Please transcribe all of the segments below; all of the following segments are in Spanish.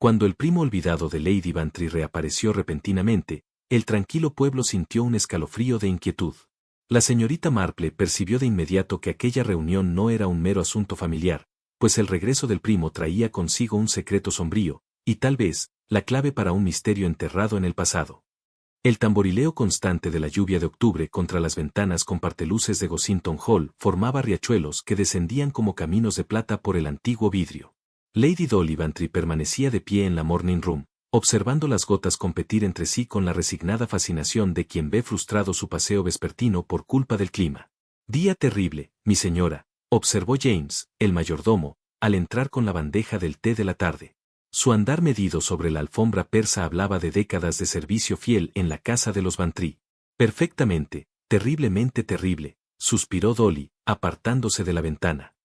Cuando el primo olvidado de Lady Bantry reapareció repentinamente, el tranquilo pueblo sintió un escalofrío de inquietud. La señorita Marple percibió de inmediato que aquella reunión no era un mero asunto familiar, pues el regreso del primo traía consigo un secreto sombrío, y tal vez, la clave para un misterio enterrado en el pasado. El tamborileo constante de la lluvia de octubre contra las ventanas con parteluces de Gossington Hall formaba riachuelos que descendían como caminos de plata por el antiguo vidrio. Lady Dolly Bantry permanecía de pie en la morning room, observando las gotas competir entre sí con la resignada fascinación de quien ve frustrado su paseo vespertino por culpa del clima. Día terrible, mi señora, observó James, el mayordomo, al entrar con la bandeja del té de la tarde. Su andar medido sobre la alfombra persa hablaba de décadas de servicio fiel en la casa de los Bantry. Perfectamente, terriblemente terrible, suspiró Dolly, apartándose de la ventana.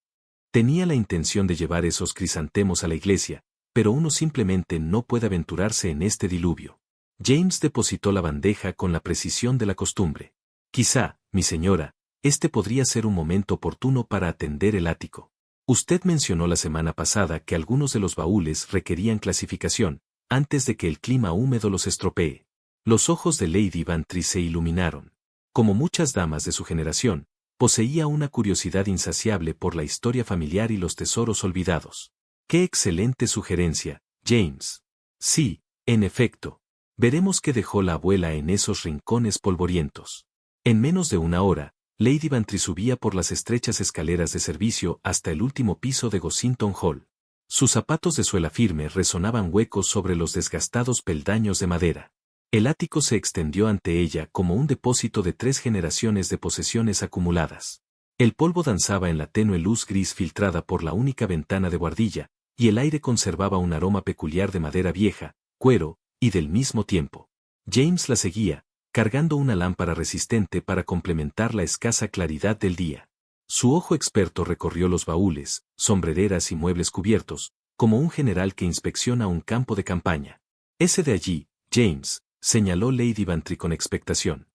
Tenía la intención de llevar esos crisantemos a la iglesia, pero uno simplemente no puede aventurarse en este diluvio. James depositó la bandeja con la precisión de la costumbre. Quizá, mi señora, este podría ser un momento oportuno para atender el ático. Usted mencionó la semana pasada que algunos de los baúles requerían clasificación, antes de que el clima húmedo los estropee. Los ojos de Lady Bantry se iluminaron. Como muchas damas de su generación, poseía una curiosidad insaciable por la historia familiar y los tesoros olvidados. ¡Qué excelente sugerencia, James! Sí, en efecto. Veremos qué dejó la abuela en esos rincones polvorientos. En menos de una hora, Lady Bantry subía por las estrechas escaleras de servicio hasta el último piso de Gossington Hall. Sus zapatos de suela firme resonaban huecos sobre los desgastados peldaños de madera. El ático se extendió ante ella como un depósito de 3 generaciones de posesiones acumuladas. El polvo danzaba en la tenue luz gris filtrada por la única ventana de buhardilla, y el aire conservaba un aroma peculiar de madera vieja, cuero, y del mismo tiempo. James la seguía, cargando una lámpara resistente para complementar la escasa claridad del día. Su ojo experto recorrió los baúles, sombrereras y muebles cubiertos, como un general que inspecciona un campo de campaña. Ese de allí, James, señaló Lady Bantry con expectación.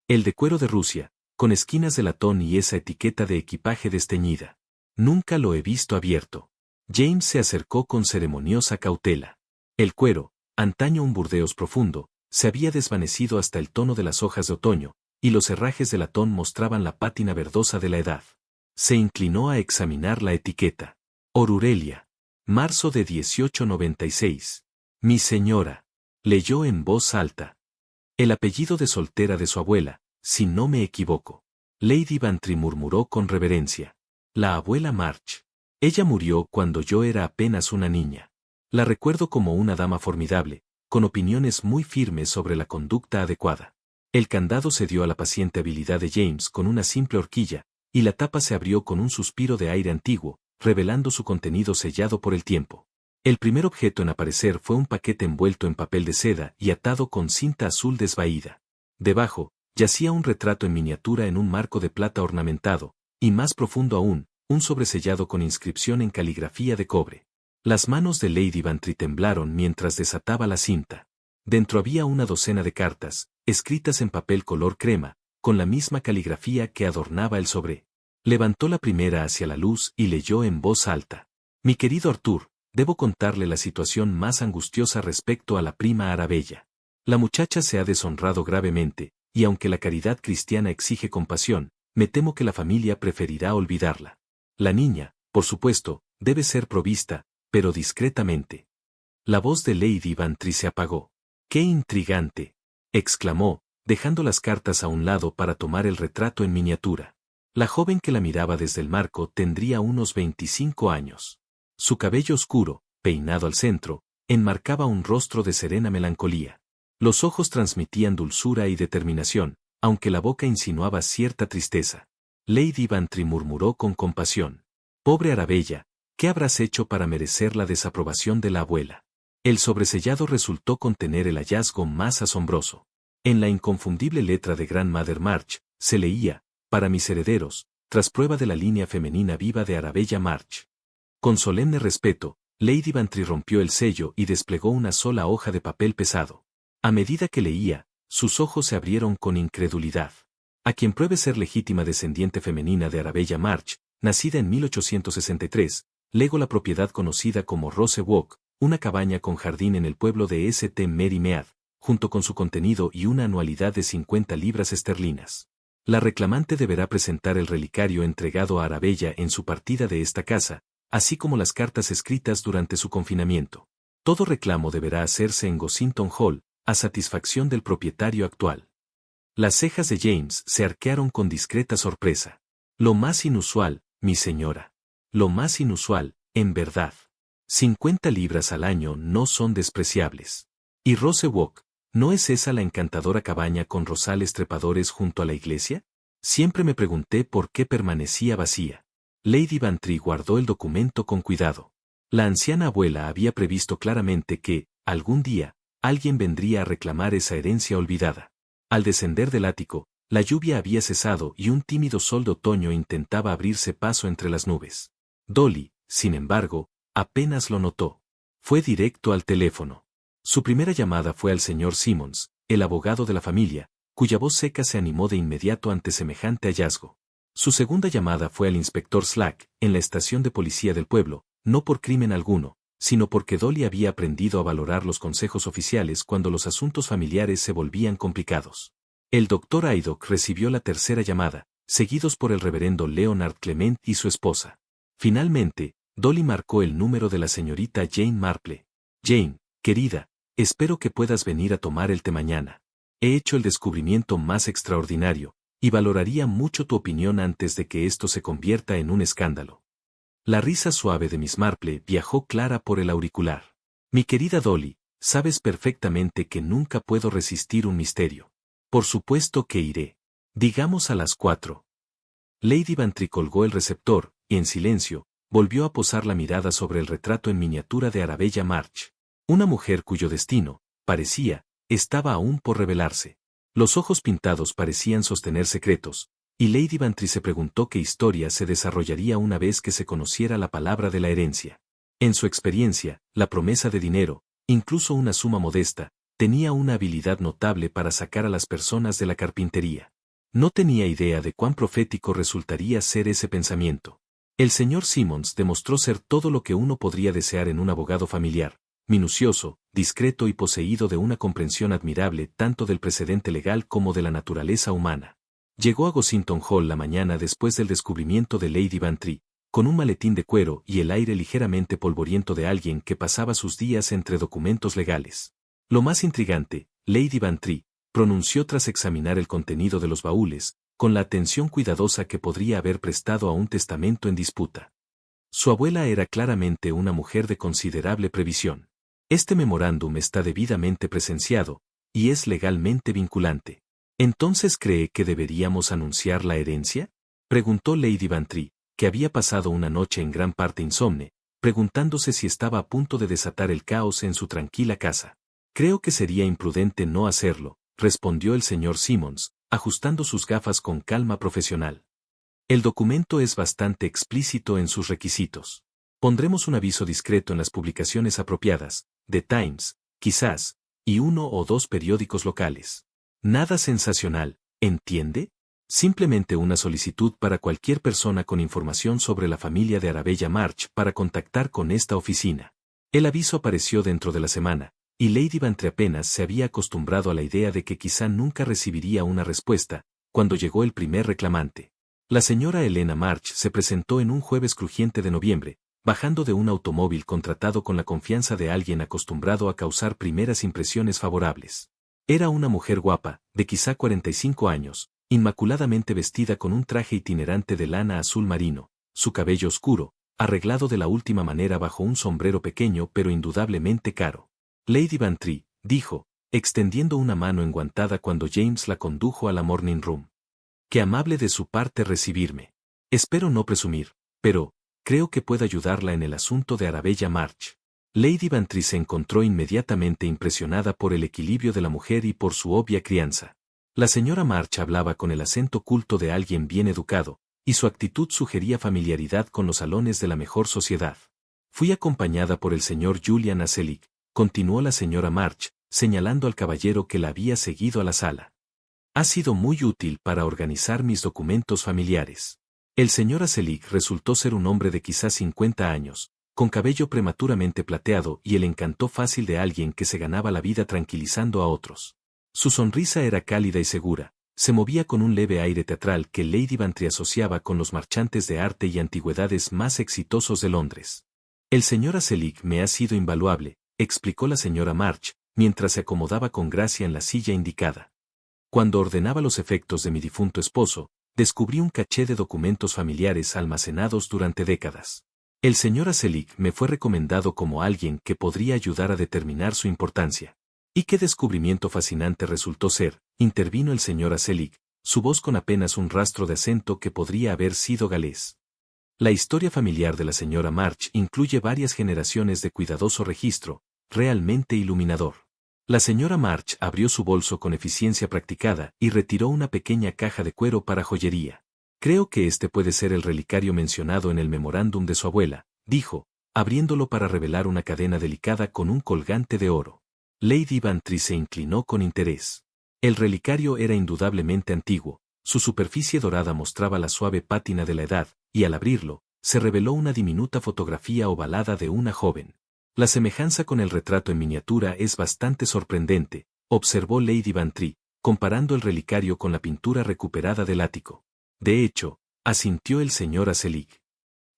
El de cuero de Rusia, con esquinas de latón y esa etiqueta de equipaje desteñida. Nunca lo he visto abierto. James se acercó con ceremoniosa cautela. El cuero, antaño un Burdeos profundo, se había desvanecido hasta el tono de las hojas de otoño, y los herrajes de latón mostraban la pátina verdosa de la edad. Se inclinó a examinar la etiqueta. Orurelia. Marzo de 1896. Mi señora. Leyó en voz alta. El apellido de soltera de su abuela, si no me equivoco. Lady Bantry murmuró con reverencia. La abuela March. Ella murió cuando yo era apenas una niña. La recuerdo como una dama formidable, con opiniones muy firmes sobre la conducta adecuada. El candado cedió a la paciente habilidad de James con una simple horquilla, y la tapa se abrió con un suspiro de aire antiguo, revelando su contenido sellado por el tiempo. El primer objeto en aparecer fue un paquete envuelto en papel de seda y atado con cinta azul desvaída. Debajo, yacía un retrato en miniatura en un marco de plata ornamentado, y más profundo aún, un sobresellado con inscripción en caligrafía de cobre. Las manos de Lady Bantry temblaron mientras desataba la cinta. Dentro había una docena de cartas, escritas en papel color crema, con la misma caligrafía que adornaba el sobre. Levantó la primera hacia la luz y leyó en voz alta. Mi querido Arthur, debo contarle la situación más angustiosa respecto a la prima Arabella. La muchacha se ha deshonrado gravemente, y aunque la caridad cristiana exige compasión, me temo que la familia preferirá olvidarla. La niña, por supuesto, debe ser provista, pero discretamente. La voz de Lady Bantry se apagó. ¡Qué intrigante!, exclamó, dejando las cartas a un lado para tomar el retrato en miniatura. La joven que la miraba desde el marco tendría unos 25 años. Su cabello oscuro, peinado al centro, enmarcaba un rostro de serena melancolía. Los ojos transmitían dulzura y determinación, aunque la boca insinuaba cierta tristeza. Lady Bantry murmuró con compasión. Pobre Arabella, ¿qué habrás hecho para merecer la desaprobación de la abuela? El sobresellado resultó contener el hallazgo más asombroso. En la inconfundible letra de Grandmother March, se leía, para mis herederos, tras prueba de la línea femenina viva de Arabella March. Con solemne respeto, Lady Bantry rompió el sello y desplegó una sola hoja de papel pesado. A medida que leía, sus ojos se abrieron con incredulidad. A quien pruebe ser legítima descendiente femenina de Arabella March, nacida en 1863, lego la propiedad conocida como Rose Walk, una cabaña con jardín en el pueblo de St. Mary Mead, junto con su contenido y una anualidad de 50 libras esterlinas. La reclamante deberá presentar el relicario entregado a Arabella en su partida de esta casa, así como las cartas escritas durante su confinamiento. Todo reclamo deberá hacerse en Gossington Hall, a satisfacción del propietario actual. Las cejas de James se arquearon con discreta sorpresa. Lo más inusual, mi señora. Lo más inusual, en verdad. 50 libras al año no son despreciables. ¿Y Rose Walk? ¿No es esa la encantadora cabaña con rosales trepadores junto a la iglesia? Siempre me pregunté por qué permanecía vacía. Lady Bantry guardó el documento con cuidado. La anciana abuela había previsto claramente que, algún día, alguien vendría a reclamar esa herencia olvidada. Al descender del ático, la lluvia había cesado y un tímido sol de otoño intentaba abrirse paso entre las nubes. Dolly, sin embargo, apenas lo notó. Fue directo al teléfono. Su primera llamada fue al señor Simmons, el abogado de la familia, cuya voz seca se animó de inmediato ante semejante hallazgo. Su segunda llamada fue al inspector Slack, en la estación de policía del pueblo, no por crimen alguno, sino porque Dolly había aprendido a valorar los consejos oficiales cuando los asuntos familiares se volvían complicados. El doctor Haydock recibió la tercera llamada, seguidos por el reverendo Leonard Clement y su esposa. Finalmente, Dolly marcó el número de la señorita Jane Marple. Jane, querida, espero que puedas venir a tomar el té mañana. He hecho el descubrimiento más extraordinario, y valoraría mucho tu opinión antes de que esto se convierta en un escándalo. La risa suave de Miss Marple viajó clara por el auricular. Mi querida Dolly, sabes perfectamente que nunca puedo resistir un misterio. Por supuesto que iré. Digamos a las 4. Lady Bantry colgó el receptor, y en silencio, volvió a posar la mirada sobre el retrato en miniatura de Arabella March. Una mujer cuyo destino, parecía, estaba aún por revelarse. Los ojos pintados parecían sostener secretos, y Lady Bantry se preguntó qué historia se desarrollaría una vez que se conociera la palabra de la herencia. En su experiencia, la promesa de dinero, incluso una suma modesta, tenía una habilidad notable para sacar a las personas de la carpintería. No tenía idea de cuán profético resultaría ser ese pensamiento. El señor Simmons demostró ser todo lo que uno podría desear en un abogado familiar, minucioso, discreto y poseído de una comprensión admirable tanto del precedente legal como de la naturaleza humana. Llegó a Gossington Hall la mañana después del descubrimiento de Lady Bantry, con un maletín de cuero y el aire ligeramente polvoriento de alguien que pasaba sus días entre documentos legales. Lo más intrigante, Lady Bantry, pronunció tras examinar el contenido de los baúles, con la atención cuidadosa que podría haber prestado a un testamento en disputa. Su abuela era claramente una mujer de considerable previsión. Este memorándum está debidamente presenciado, y es legalmente vinculante. ¿Entonces cree que deberíamos anunciar la herencia? Preguntó Lady Bantry, que había pasado una noche en gran parte insomne, preguntándose si estaba a punto de desatar el caos en su tranquila casa. Creo que sería imprudente no hacerlo, respondió el señor Simmons, ajustando sus gafas con calma profesional. El documento es bastante explícito en sus requisitos. Pondremos un aviso discreto en las publicaciones apropiadas, The Times, quizás, y 1 o 2 periódicos locales. Nada sensacional, ¿entiende? Simplemente una solicitud para cualquier persona con información sobre la familia de Arabella March para contactar con esta oficina. El aviso apareció dentro de la semana, y Lady Bantry apenas se había acostumbrado a la idea de que quizá nunca recibiría una respuesta, cuando llegó el primer reclamante. La señora Helena March se presentó en un jueves crujiente de noviembre, bajando de un automóvil contratado con la confianza de alguien acostumbrado a causar primeras impresiones favorables. Era una mujer guapa, de quizá 45 años, inmaculadamente vestida con un traje itinerante de lana azul marino, su cabello oscuro, arreglado de la última manera bajo un sombrero pequeño pero indudablemente caro. Lady Bantry, dijo, extendiendo una mano enguantada cuando James la condujo a la morning room. Qué amable de su parte recibirme. Espero no presumir, pero, creo que puedo ayudarla en el asunto de Arabella March. Lady Bantry se encontró inmediatamente impresionada por el equilibrio de la mujer y por su obvia crianza. La señora March hablaba con el acento culto de alguien bien educado, y su actitud sugería familiaridad con los salones de la mejor sociedad. Fui acompañada por el señor Julian Aselick, continuó la señora March, señalando al caballero que la había seguido a la sala. Ha sido muy útil para organizar mis documentos familiares. El señor Aselick resultó ser un hombre de quizás 50 años, con cabello prematuramente plateado y el encanto fácil de alguien que se ganaba la vida tranquilizando a otros. Su sonrisa era cálida y segura, se movía con un leve aire teatral que Lady Bantry asociaba con los marchantes de arte y antigüedades más exitosos de Londres. El señor Aselick me ha sido invaluable, explicó la señora March, mientras se acomodaba con gracia en la silla indicada. Cuando ordenaba los efectos de mi difunto esposo, descubrí un caché de documentos familiares almacenados durante décadas. El señor Aselick me fue recomendado como alguien que podría ayudar a determinar su importancia. ¿Y qué descubrimiento fascinante resultó ser?, intervino el señor Aselick, su voz con apenas un rastro de acento que podría haber sido galés. La historia familiar de la señora March incluye varias generaciones de cuidadoso registro, realmente iluminador. La señora March abrió su bolso con eficiencia practicada y retiró una pequeña caja de cuero para joyería. Creo que este puede ser el relicario mencionado en el memorándum de su abuela, dijo, abriéndolo para revelar una cadena delicada con un colgante de oro. Lady Bantry se inclinó con interés. El relicario era indudablemente antiguo, su superficie dorada mostraba la suave pátina de la edad, y al abrirlo, se reveló una diminuta fotografía ovalada de una joven. La semejanza con el retrato en miniatura es bastante sorprendente, observó Lady Bantry, comparando el relicario con la pintura recuperada del ático. De hecho, asintió el señor Aselick.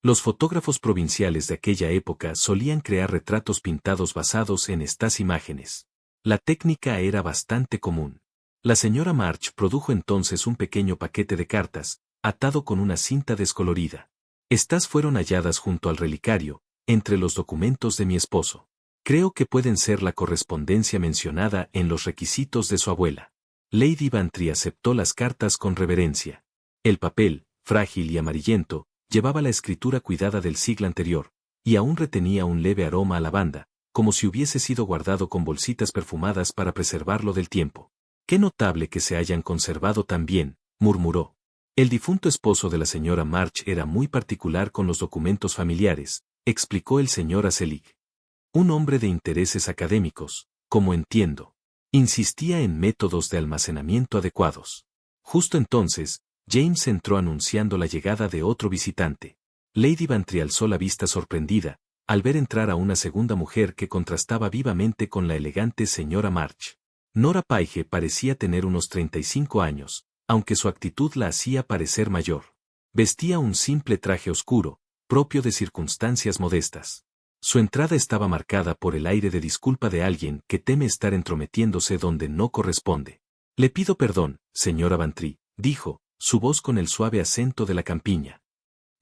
Los fotógrafos provinciales de aquella época solían crear retratos pintados basados en estas imágenes. La técnica era bastante común. La señora March produjo entonces un pequeño paquete de cartas, atado con una cinta descolorida. Estas fueron halladas junto al relicario, entre los documentos de mi esposo. Creo que pueden ser la correspondencia mencionada en los requisitos de su abuela. Lady Bantry aceptó las cartas con reverencia. El papel, frágil y amarillento, llevaba la escritura cuidada del siglo anterior, y aún retenía un leve aroma a lavanda, como si hubiese sido guardado con bolsitas perfumadas para preservarlo del tiempo. «Qué notable que se hayan conservado tan bien», murmuró. El difunto esposo de la señora March era muy particular con los documentos familiares, explicó el señor Aselick. Un hombre de intereses académicos, como entiendo. Insistía en métodos de almacenamiento adecuados. Justo entonces, James entró anunciando la llegada de otro visitante. Lady Bantry alzó la vista sorprendida, al ver entrar a una segunda mujer que contrastaba vivamente con la elegante señora March. Nora Page parecía tener unos 35 años, aunque su actitud la hacía parecer mayor. Vestía un simple traje oscuro, propio de circunstancias modestas. Su entrada estaba marcada por el aire de disculpa de alguien que teme estar entrometiéndose donde no corresponde. «Le pido perdón, señora Bantry», dijo, su voz con el suave acento de la campiña.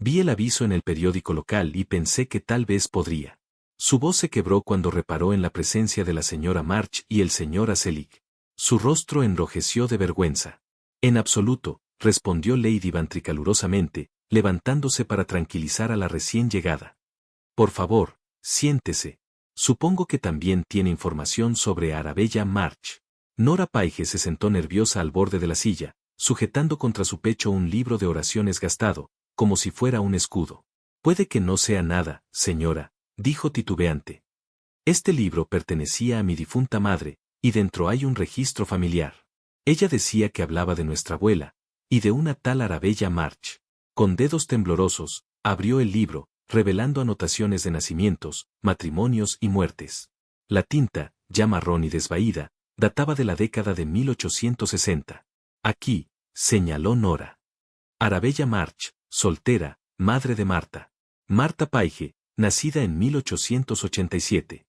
«Vi el aviso en el periódico local y pensé que tal vez podría». Su voz se quebró cuando reparó en la presencia de la señora March y el señor Aselick. Su rostro enrojeció de vergüenza. «En absoluto», respondió Lady Bantry calurosamente, levantándose para tranquilizar a la recién llegada. «Por favor, siéntese. Supongo que también tiene información sobre Arabella March». Nora Page se sentó nerviosa al borde de la silla, sujetando contra su pecho un libro de oraciones gastado, como si fuera un escudo. «Puede que no sea nada, señora», dijo titubeante. «Este libro pertenecía a mi difunta madre, y dentro hay un registro familiar. Ella decía que hablaba de nuestra abuela, y de una tal Arabella March». Con dedos temblorosos, abrió el libro, revelando anotaciones de nacimientos, matrimonios y muertes. La tinta, ya marrón y desvaída, databa de la década de 1860. «Aquí», señaló Nora. «Arabella March, soltera, madre de Marta. Marta Page, nacida en 1887.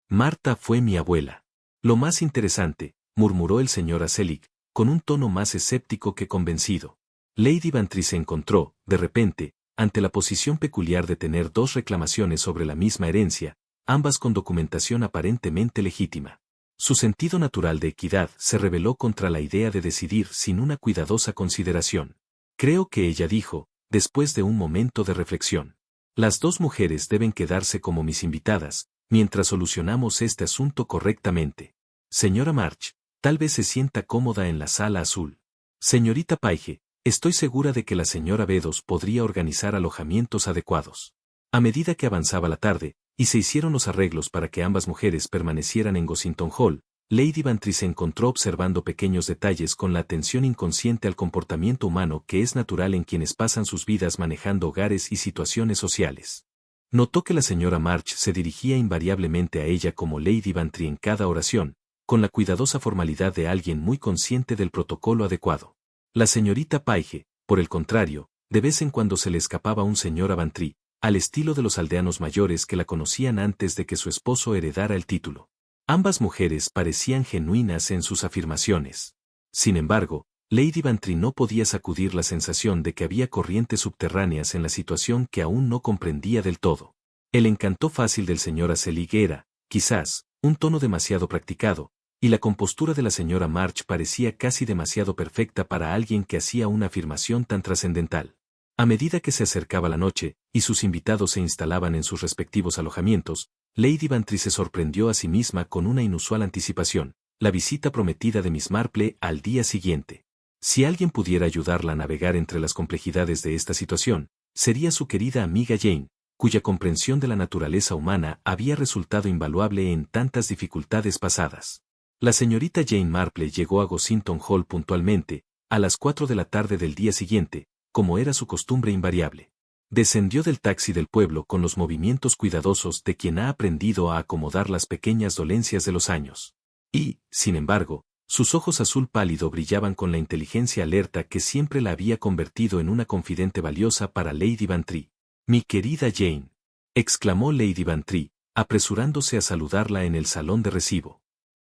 Marta fue mi abuela». «Lo más interesante», murmuró el señor Aselick, con un tono más escéptico que convencido. Lady Bantry se encontró, de repente, ante la posición peculiar de tener dos reclamaciones sobre la misma herencia, ambas con documentación aparentemente legítima. Su sentido natural de equidad se rebeló contra la idea de decidir sin una cuidadosa consideración. «Creo que ella dijo, después de un momento de reflexión. Las dos mujeres deben quedarse como mis invitadas, mientras solucionamos este asunto correctamente. Señora March, tal vez se sienta cómoda en la sala azul. Señorita Page, estoy segura de que la señora Bedos podría organizar alojamientos adecuados». A medida que avanzaba la tarde, y se hicieron los arreglos para que ambas mujeres permanecieran en Gossington Hall, Lady Bantry se encontró observando pequeños detalles con la atención inconsciente al comportamiento humano que es natural en quienes pasan sus vidas manejando hogares y situaciones sociales. Notó que la señora March se dirigía invariablemente a ella como Lady Bantry en cada oración, con la cuidadosa formalidad de alguien muy consciente del protocolo adecuado. La señorita Paige, por el contrario, de vez en cuando se le escapaba un señor Bantry, al estilo de los aldeanos mayores que la conocían antes de que su esposo heredara el título. Ambas mujeres parecían genuinas en sus afirmaciones. Sin embargo, Lady Bantry no podía sacudir la sensación de que había corrientes subterráneas en la situación que aún no comprendía del todo. El encanto fácil del señor Selig era, quizás, un tono demasiado practicado, y la compostura de la señora March parecía casi demasiado perfecta para alguien que hacía una afirmación tan trascendental. A medida que se acercaba la noche, y sus invitados se instalaban en sus respectivos alojamientos, Lady Bantry se sorprendió a sí misma con una inusual anticipación, la visita prometida de Miss Marple al día siguiente. Si alguien pudiera ayudarla a navegar entre las complejidades de esta situación, sería su querida amiga Jane, cuya comprensión de la naturaleza humana había resultado invaluable en tantas dificultades pasadas. La señorita Jane Marple llegó a Gossington Hall puntualmente, a las 4 de la tarde del día siguiente, como era su costumbre invariable. Descendió del taxi del pueblo con los movimientos cuidadosos de quien ha aprendido a acomodar las pequeñas dolencias de los años. Y, sin embargo, sus ojos azul pálido brillaban con la inteligencia alerta que siempre la había convertido en una confidente valiosa para Lady Bantry. «Mi querida Jane», exclamó Lady Bantry, apresurándose a saludarla en el salón de recibo.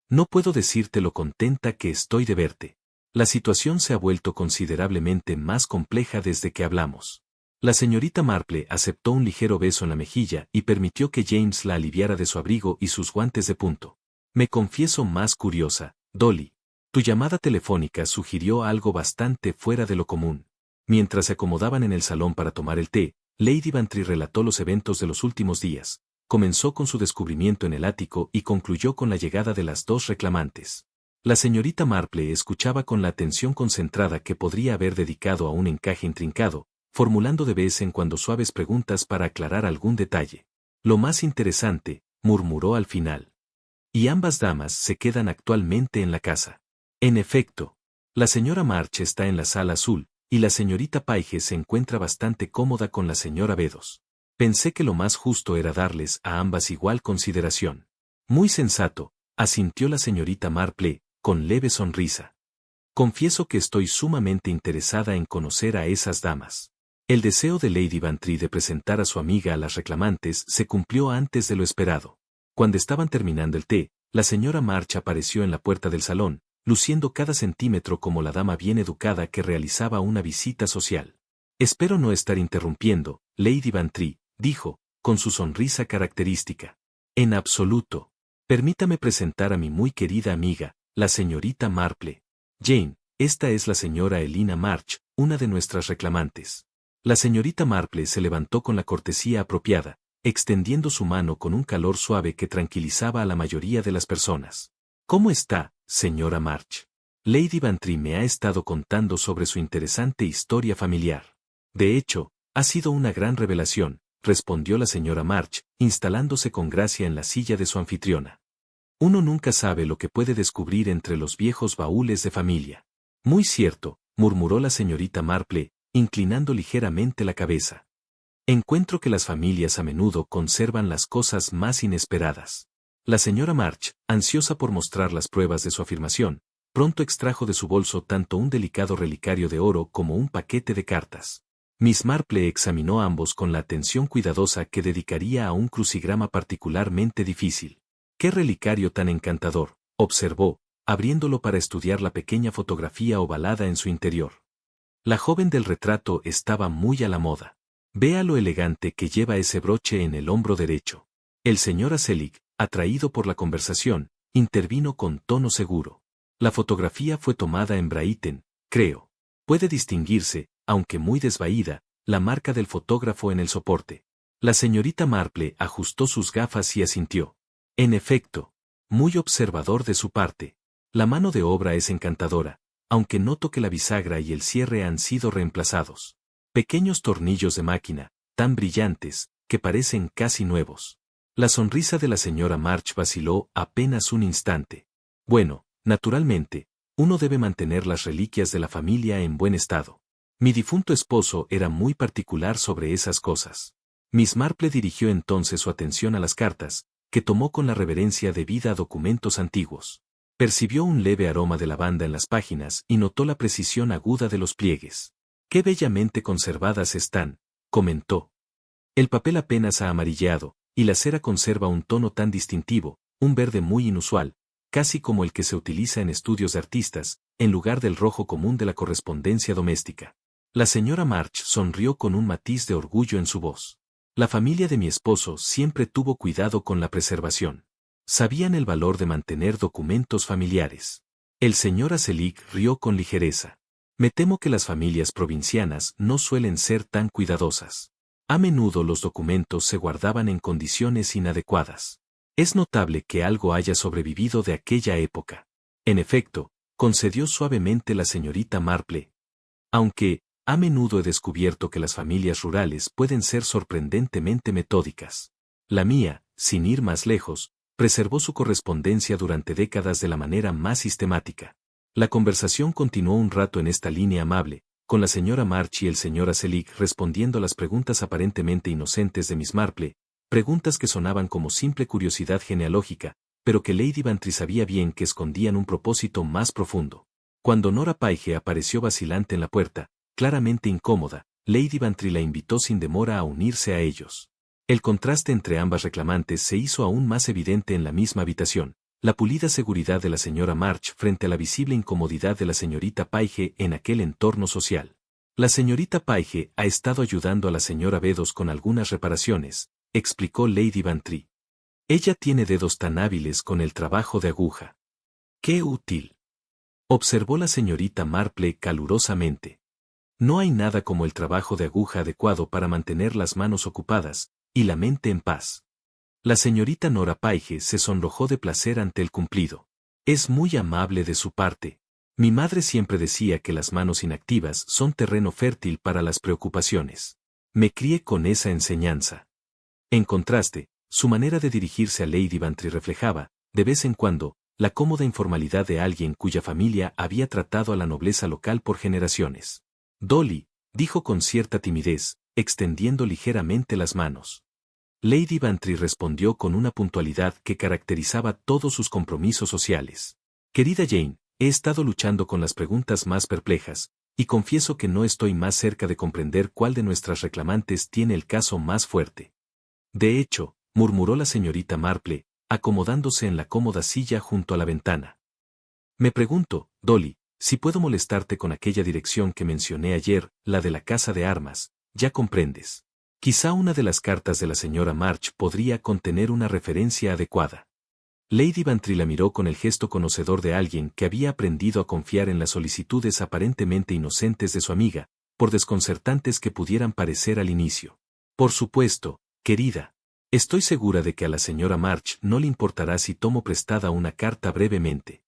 «No puedo decirte lo contenta que estoy de verte. La situación se ha vuelto considerablemente más compleja desde que hablamos». La señorita Marple aceptó un ligero beso en la mejilla y permitió que James la aliviara de su abrigo y sus guantes de punto. «Me confieso más curiosa, Dolly. Tu llamada telefónica sugirió algo bastante fuera de lo común». Mientras se acomodaban en el salón para tomar el té, Lady Bantry relató los eventos de los últimos días. Comenzó con su descubrimiento en el ático y concluyó con la llegada de las dos reclamantes. La señorita Marple escuchaba con la atención concentrada que podría haber dedicado a un encaje intrincado, formulando de vez en cuando suaves preguntas para aclarar algún detalle. «Lo más interesante», murmuró al final. «Y ambas damas se quedan actualmente en la casa». En efecto, la señora March está en la sala azul, y la señorita Paige se encuentra bastante cómoda con la señora Bedos. Pensé que lo más justo era darles a ambas igual consideración. «Muy sensato», asintió la señorita Marple, con leve sonrisa. «Confieso que estoy sumamente interesada en conocer a esas damas». El deseo de Lady Bantry de presentar a su amiga a las reclamantes se cumplió antes de lo esperado. Cuando estaban terminando el té, la señora March apareció en la puerta del salón, luciendo cada centímetro como la dama bien educada que realizaba una visita social. «Espero no estar interrumpiendo, Lady Bantry», dijo, con su sonrisa característica. «En absoluto. Permítame presentar a mi muy querida amiga, la señorita Marple. Jane, esta es la señora Elina March, una de nuestras reclamantes». La señorita Marple se levantó con la cortesía apropiada, extendiendo su mano con un calor suave que tranquilizaba a la mayoría de las personas. «¿Cómo está, señora March?» Lady Bantry me ha estado contando sobre su interesante historia familiar. «De hecho, ha sido una gran revelación», respondió la señora March, instalándose con gracia en la silla de su anfitriona. «Uno nunca sabe lo que puede descubrir entre los viejos baúles de familia». «Muy cierto», murmuró la señorita Marple, inclinando ligeramente la cabeza. «Encuentro que las familias a menudo conservan las cosas más inesperadas». La señora March, ansiosa por mostrar las pruebas de su afirmación, pronto extrajo de su bolso tanto un delicado relicario de oro como un paquete de cartas. Miss Marple examinó ambos con la atención cuidadosa que dedicaría a un crucigrama particularmente difícil. «¡Qué relicario tan encantador!», observó, abriéndolo para estudiar la pequeña fotografía ovalada en su interior. La joven del retrato estaba muy a la moda. «Vea lo elegante que lleva ese broche en el hombro derecho». El señor Selig, atraído por la conversación, intervino con tono seguro. «La fotografía fue tomada en Brighton, creo. Puede distinguirse, aunque muy desvaída, la marca del fotógrafo en el soporte». La señorita Marple ajustó sus gafas y asintió. «En efecto, muy observador de su parte. La mano de obra es encantadora, aunque noto que la bisagra y el cierre han sido reemplazados. Pequeños tornillos de máquina, tan brillantes, que parecen casi nuevos». La sonrisa de la señora March vaciló apenas un instante. «Bueno, naturalmente, uno debe mantener las reliquias de la familia en buen estado. Mi difunto esposo era muy particular sobre esas cosas». Miss Marple dirigió entonces su atención a las cartas, que tomó con la reverencia debida a documentos antiguos. Percibió un leve aroma de lavanda en las páginas y notó la precisión aguda de los pliegues. «Qué bellamente conservadas están», comentó. El papel apenas ha amarilleado, y la cera conserva un tono tan distintivo, un verde muy inusual, casi como el que se utiliza en estudios de artistas, en lugar del rojo común de la correspondencia doméstica. La señora March sonrió con un matiz de orgullo en su voz. La familia de mi esposo siempre tuvo cuidado con la preservación. Sabían el valor de mantener documentos familiares. El señor Aselic rió con ligereza. Me temo que las familias provincianas no suelen ser tan cuidadosas. A menudo los documentos se guardaban en condiciones inadecuadas. Es notable que algo haya sobrevivido de aquella época. En efecto, concedió suavemente la señorita Marple. Aunque, a menudo he descubierto que las familias rurales pueden ser sorprendentemente metódicas. La mía, sin ir más lejos, preservó su correspondencia durante décadas de la manera más sistemática. La conversación continuó un rato en esta línea amable, con la señora March y el señor Aselic respondiendo a las preguntas aparentemente inocentes de Miss Marple, preguntas que sonaban como simple curiosidad genealógica, pero que Lady Bantry sabía bien que escondían un propósito más profundo. Cuando Nora Page apareció vacilante en la puerta, claramente incómoda, Lady Bantry la invitó sin demora a unirse a ellos. El contraste entre ambas reclamantes se hizo aún más evidente en la misma habitación, la pulida seguridad de la señora March frente a la visible incomodidad de la señorita Page en aquel entorno social. La señorita Page ha estado ayudando a la señora Bedos con algunas reparaciones, explicó Lady Bantry. Ella tiene dedos tan hábiles con el trabajo de aguja. ¡Qué útil!, observó la señorita Marple calurosamente. No hay nada como el trabajo de aguja adecuado para mantener las manos ocupadas y la mente en paz. La señorita Nora Page se sonrojó de placer ante el cumplido. Es muy amable de su parte. Mi madre siempre decía que las manos inactivas son terreno fértil para las preocupaciones. Me crié con esa enseñanza. En contraste, su manera de dirigirse a Lady Bantry reflejaba, de vez en cuando, la cómoda informalidad de alguien cuya familia había tratado a la nobleza local por generaciones. Dolly, dijo con cierta timidez, extendiendo ligeramente las manos. Lady Bantry respondió con una puntualidad que caracterizaba todos sus compromisos sociales. Querida Jane, he estado luchando con las preguntas más perplejas, y confieso que no estoy más cerca de comprender cuál de nuestras reclamantes tiene el caso más fuerte. De hecho, murmuró la señorita Marple, acomodándose en la cómoda silla junto a la ventana. Me pregunto, Dolly, si puedo molestarte con aquella dirección que mencioné ayer, la de la casa de armas, ya comprendes. Quizá una de las cartas de la señora March podría contener una referencia adecuada. Lady Bantry la miró con el gesto conocedor de alguien que había aprendido a confiar en las solicitudes aparentemente inocentes de su amiga, por desconcertantes que pudieran parecer al inicio. Por supuesto, querida. Estoy segura de que a la señora March no le importará si tomo prestada una carta brevemente.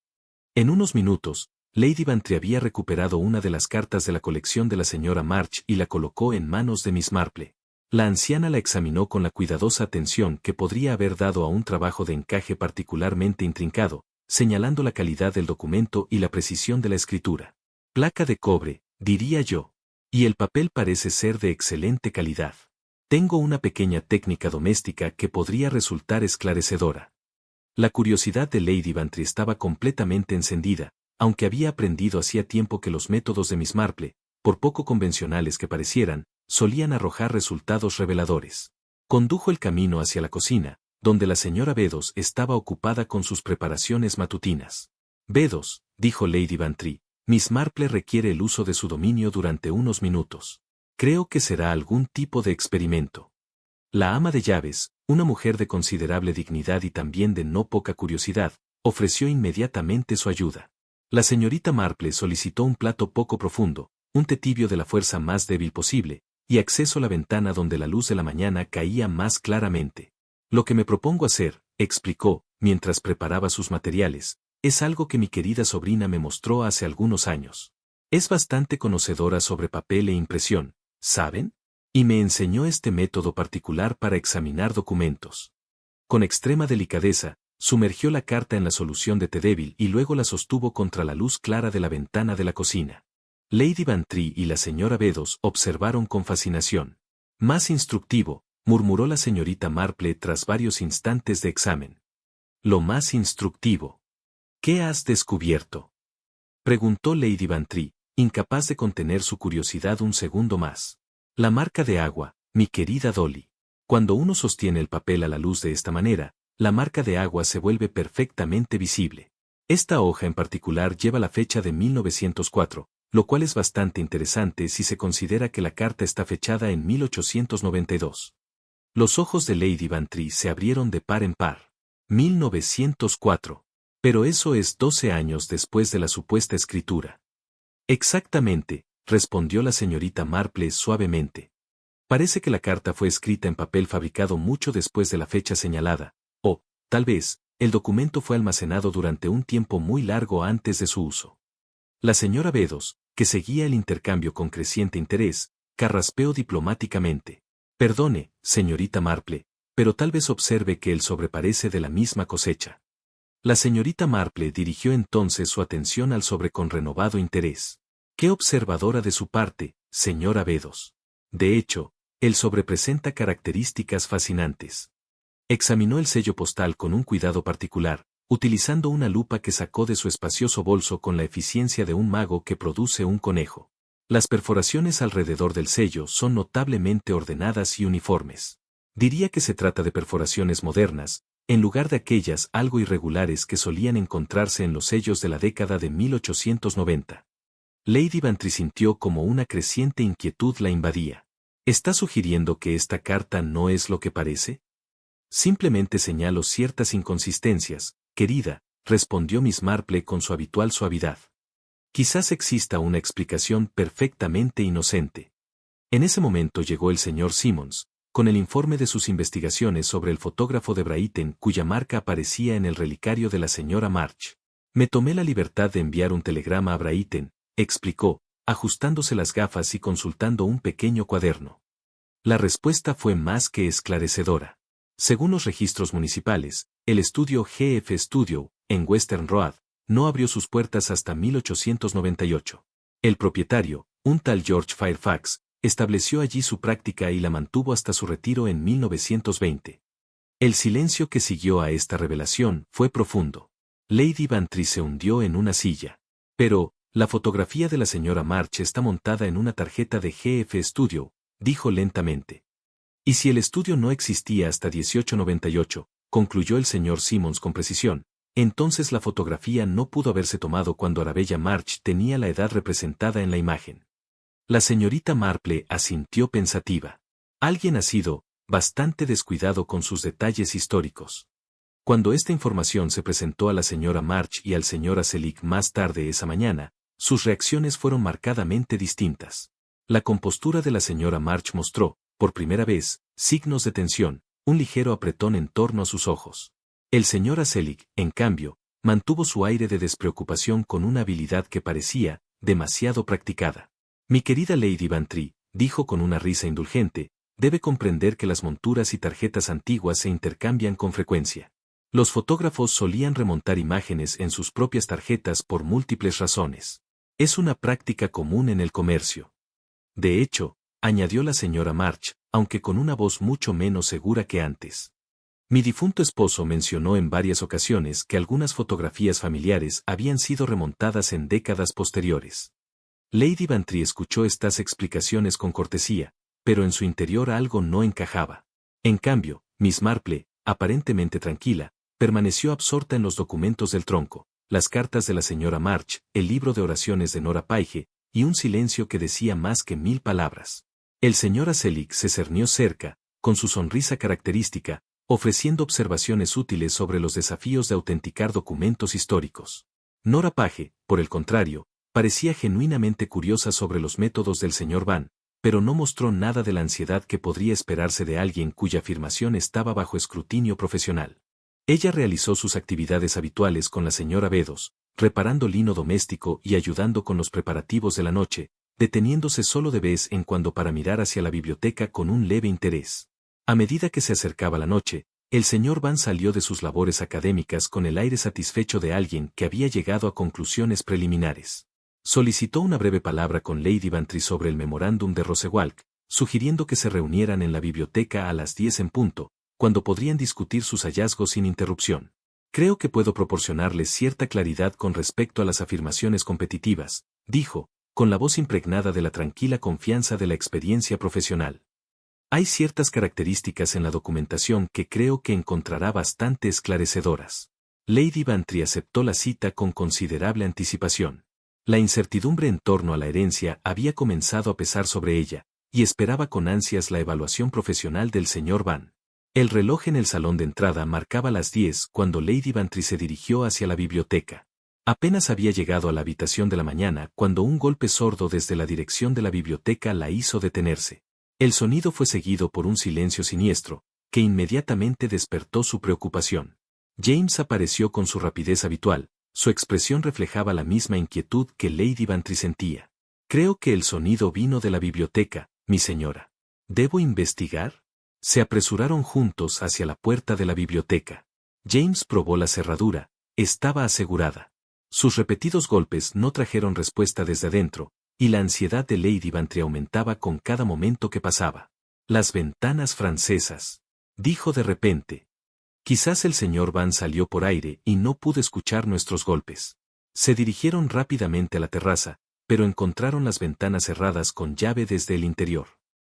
En unos minutos, Lady Bantry había recuperado una de las cartas de la colección de la señora March y la colocó en manos de Miss Marple. La anciana la examinó con la cuidadosa atención que podría haber dado a un trabajo de encaje particularmente intrincado, señalando la calidad del documento y la precisión de la escritura. Placa de cobre, diría yo. Y el papel parece ser de excelente calidad. Tengo una pequeña técnica doméstica que podría resultar esclarecedora. La curiosidad de Lady Bantry estaba completamente encendida, aunque había aprendido hacía tiempo que los métodos de Miss Marple, por poco convencionales que parecieran, solían arrojar resultados reveladores. Condujo el camino hacia la cocina, donde la señora Bedos estaba ocupada con sus preparaciones matutinas. Bedos, dijo Lady Bantry, Miss Marple requiere el uso de su dominio durante unos minutos. Creo que será algún tipo de experimento. La ama de llaves, una mujer de considerable dignidad y también de no poca curiosidad, ofreció inmediatamente su ayuda. La señorita Marple solicitó un plato poco profundo, un té tibio de la fuerza más débil posible, y acceso a la ventana donde la luz de la mañana caía más claramente. Lo que me propongo hacer, explicó, mientras preparaba sus materiales, es algo que mi querida sobrina me mostró hace algunos años. Es bastante conocedora sobre papel e impresión, ¿saben? Y me enseñó este método particular para examinar documentos. Con extrema delicadeza, sumergió la carta en la solución de té débil y luego la sostuvo contra la luz clara de la ventana de la cocina. Lady Bantry y la señora Bedos observaron con fascinación. Más instructivo, murmuró la señorita Marple tras varios instantes de examen. Lo más instructivo. ¿Qué has descubierto?, preguntó Lady Bantry, incapaz de contener su curiosidad un segundo más. La marca de agua, mi querida Dolly. Cuando uno sostiene el papel a la luz de esta manera, la marca de agua se vuelve perfectamente visible. Esta hoja en particular lleva la fecha de 1904, lo cual es bastante interesante si se considera que la carta está fechada en 1892. Los ojos de Lady Bantry se abrieron de par en par. 1904. Pero eso es 12 años después de la supuesta escritura. Exactamente, respondió la señorita Marple suavemente. Parece que la carta fue escrita en papel fabricado mucho después de la fecha señalada, o, tal vez, el documento fue almacenado durante un tiempo muy largo antes de su uso. La señora Bedos, que seguía el intercambio con creciente interés, carraspeó diplomáticamente. Perdone, señorita Marple, pero tal vez observe que el sobre parece de la misma cosecha. La señorita Marple dirigió entonces su atención al sobre con renovado interés. ¡Qué observadora de su parte, señora Bedos! De hecho, el sobre presenta características fascinantes. Examinó el sello postal con un cuidado particular, utilizando una lupa que sacó de su espacioso bolso con la eficiencia de un mago que produce un conejo. Las perforaciones alrededor del sello son notablemente ordenadas y uniformes. Diría que se trata de perforaciones modernas, en lugar de aquellas algo irregulares que solían encontrarse en los sellos de la década de 1890. Lady Bantry sintió como una creciente inquietud la invadía. ¿Está sugiriendo que esta carta no es lo que parece? Simplemente señalo ciertas inconsistencias, querida, respondió Miss Marple con su habitual suavidad. Quizás exista una explicación perfectamente inocente. En ese momento llegó el señor Simmons, con el informe de sus investigaciones sobre el fotógrafo de Brighton cuya marca aparecía en el relicario de la señora March. Me tomé la libertad de enviar un telegrama a Brighton, explicó, ajustándose las gafas y consultando un pequeño cuaderno. La respuesta fue más que esclarecedora. Según los registros municipales, el estudio GF Studio, en Western Road, no abrió sus puertas hasta 1898. El propietario, un tal George Fairfax, estableció allí su práctica y la mantuvo hasta su retiro en 1920. El silencio que siguió a esta revelación fue profundo. Lady Bantry se hundió en una silla. Pero, la fotografía de la señora March está montada en una tarjeta de GF Studio, dijo lentamente. Y si el estudio no existía hasta 1898, concluyó el señor Simmons con precisión, entonces la fotografía no pudo haberse tomado cuando Arabella March tenía la edad representada en la imagen. La señorita Marple asintió pensativa. Alguien ha sido bastante descuidado con sus detalles históricos. Cuando esta información se presentó a la señora March y al señor Selig más tarde esa mañana, sus reacciones fueron marcadamente distintas. La compostura de la señora March mostró, por primera vez, signos de tensión, un ligero apretón en torno a sus ojos. El señor Selig, en cambio, mantuvo su aire de despreocupación con una habilidad que parecía demasiado practicada. Mi querida Lady Bantry, dijo con una risa indulgente, debe comprender que las monturas y tarjetas antiguas se intercambian con frecuencia. Los fotógrafos solían remontar imágenes en sus propias tarjetas por múltiples razones. Es una práctica común en el comercio. De hecho, añadió la señora March, aunque con una voz mucho menos segura que antes. Mi difunto esposo mencionó en varias ocasiones que algunas fotografías familiares habían sido remontadas en décadas posteriores. Lady Bantry escuchó estas explicaciones con cortesía, pero en su interior algo no encajaba. En cambio, Miss Marple, aparentemente tranquila, permaneció absorta en los documentos del tronco, las cartas de la señora March, el libro de oraciones de Nora Page, y un silencio que decía más que 1000 palabras. El señor Selig se cernió cerca, con su sonrisa característica, ofreciendo observaciones útiles sobre los desafíos de autenticar documentos históricos. Nora Page, por el contrario, parecía genuinamente curiosa sobre los métodos del señor Van, pero no mostró nada de la ansiedad que podría esperarse de alguien cuya afirmación estaba bajo escrutinio profesional. Ella realizó sus actividades habituales con la señora Bedos, reparando lino doméstico y ayudando con los preparativos de la noche, deteniéndose solo de vez en cuando para mirar hacia la biblioteca con un leve interés. A medida que se acercaba la noche, el señor Van salió de sus labores académicas con el aire satisfecho de alguien que había llegado a conclusiones preliminares. Solicitó una breve palabra con Lady Bantry sobre el memorándum de Rosewalk, sugiriendo que se reunieran en la biblioteca a las 10 en punto, cuando podrían discutir sus hallazgos sin interrupción. Creo que puedo proporcionarles cierta claridad con respecto a las afirmaciones competitivas, dijo, con la voz impregnada de la tranquila confianza de la experiencia profesional. Hay ciertas características en la documentación que creo que encontrará bastante esclarecedoras. Lady Bantry aceptó la cita con considerable anticipación. La incertidumbre en torno a la herencia había comenzado a pesar sobre ella, y esperaba con ansias la evaluación profesional del señor Van. El reloj en el salón de entrada marcaba las 10 cuando Lady Bantry se dirigió hacia la biblioteca. Apenas había llegado a la habitación de la mañana cuando un golpe sordo desde la dirección de la biblioteca la hizo detenerse. El sonido fue seguido por un silencio siniestro, que inmediatamente despertó su preocupación. James apareció con su rapidez habitual, su expresión reflejaba la misma inquietud que Lady Bantry sentía. Creo que el sonido vino de la biblioteca, mi señora. ¿Debo investigar? Se apresuraron juntos hacia la puerta de la biblioteca. James probó la cerradura, estaba asegurada. Sus repetidos golpes no trajeron respuesta desde adentro, y la ansiedad de Lady Bantry aumentaba con cada momento que pasaba. Las ventanas francesas, dijo de repente. Quizás el señor Van salió por aire y no pudo escuchar nuestros golpes. Se dirigieron rápidamente a la terraza, pero encontraron las ventanas cerradas con llave desde el interior.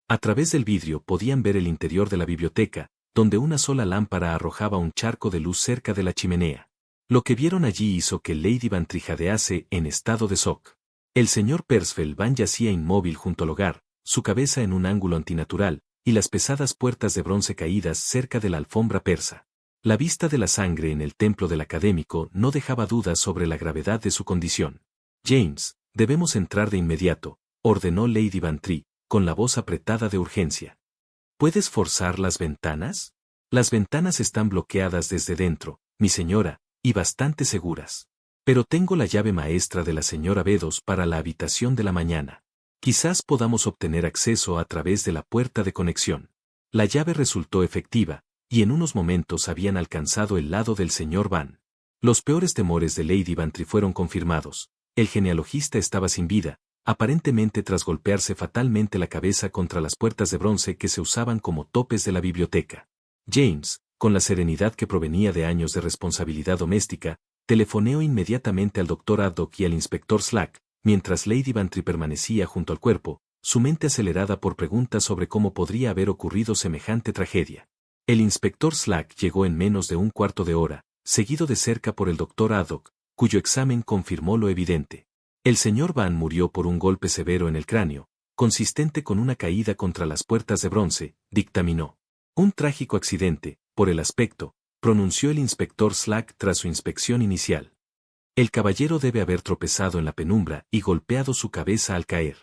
A través del vidrio podían ver el interior de la biblioteca, donde una sola lámpara arrojaba un charco de luz cerca de la chimenea. Lo que vieron allí hizo que Lady Bantry jadease en estado de shock. El señor Percival Van yacía inmóvil junto al hogar, su cabeza en un ángulo antinatural, y las pesadas puertas de bronce caídas cerca de la alfombra persa. La vista de la sangre en el templo del académico no dejaba dudas sobre la gravedad de su condición. James, debemos entrar de inmediato, ordenó Lady Bantry, con la voz apretada de urgencia. ¿Puedes forzar las ventanas? Las ventanas están bloqueadas desde dentro, mi señora, y bastante seguras. Pero tengo la llave maestra de la señora Bedos para la habitación de la mañana. Quizás podamos obtener acceso a través de la puerta de conexión. La llave resultó efectiva, y en unos momentos habían alcanzado el lado del señor Van. Los peores temores de Lady Bantry fueron confirmados. El genealogista estaba sin vida, aparentemente tras golpearse fatalmente la cabeza contra las puertas de bronce que se usaban como topes de la biblioteca. James, con la serenidad que provenía de años de responsabilidad doméstica, telefoneó inmediatamente al Dr. Haddock y al inspector Slack, mientras Lady Bantry permanecía junto al cuerpo, su mente acelerada por preguntas sobre cómo podría haber ocurrido semejante tragedia. El inspector Slack llegó en menos de un cuarto de hora, seguido de cerca por el Dr. Haddock, cuyo examen confirmó lo evidente. El señor Van murió por un golpe severo en el cráneo, consistente con una caída contra las puertas de bronce, dictaminó. Un trágico accidente, por el aspecto, pronunció el inspector Slack tras su inspección inicial. El caballero debe haber tropezado en la penumbra y golpeado su cabeza al caer.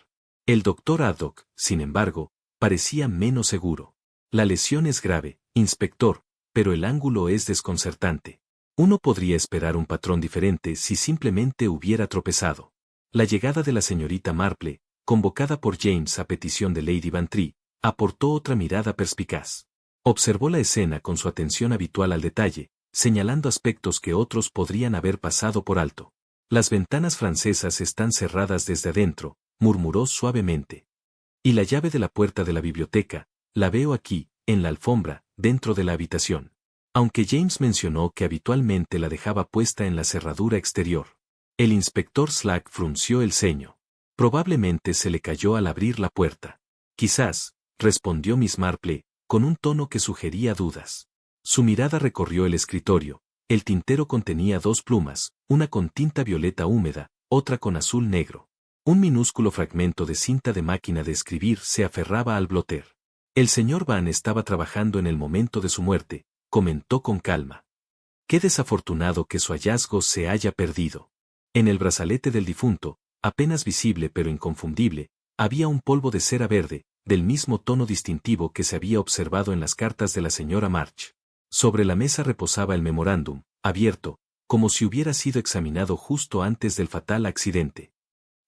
El doctor Haddock, sin embargo, parecía menos seguro. La lesión es grave, inspector, pero el ángulo es desconcertante. Uno podría esperar un patrón diferente si simplemente hubiera tropezado. La llegada de la señorita Marple, convocada por James a petición de Lady Bantry, aportó otra mirada perspicaz. Observó la escena con su atención habitual al detalle, señalando aspectos que otros podrían haber pasado por alto. Las ventanas francesas están cerradas desde adentro, murmuró suavemente. Y la llave de la puerta de la biblioteca, la veo aquí, en la alfombra, dentro de la habitación. Aunque James mencionó que habitualmente la dejaba puesta en la cerradura exterior. El inspector Slack frunció el ceño. Probablemente se le cayó al abrir la puerta. Quizás, respondió Miss Marple, con un tono que sugería dudas. Su mirada recorrió el escritorio. El tintero contenía dos plumas, una con tinta violeta húmeda, otra con azul negro. Un minúsculo fragmento de cinta de máquina de escribir se aferraba al blotter. El señor Van estaba trabajando en el momento de su muerte, comentó con calma. Qué desafortunado que su hallazgo se haya perdido. En el brazalete del difunto, apenas visible pero inconfundible, había un polvo de cera verde, del mismo tono distintivo que se había observado en las cartas de la señora March. Sobre la mesa reposaba el memorándum, abierto, como si hubiera sido examinado justo antes del fatal accidente.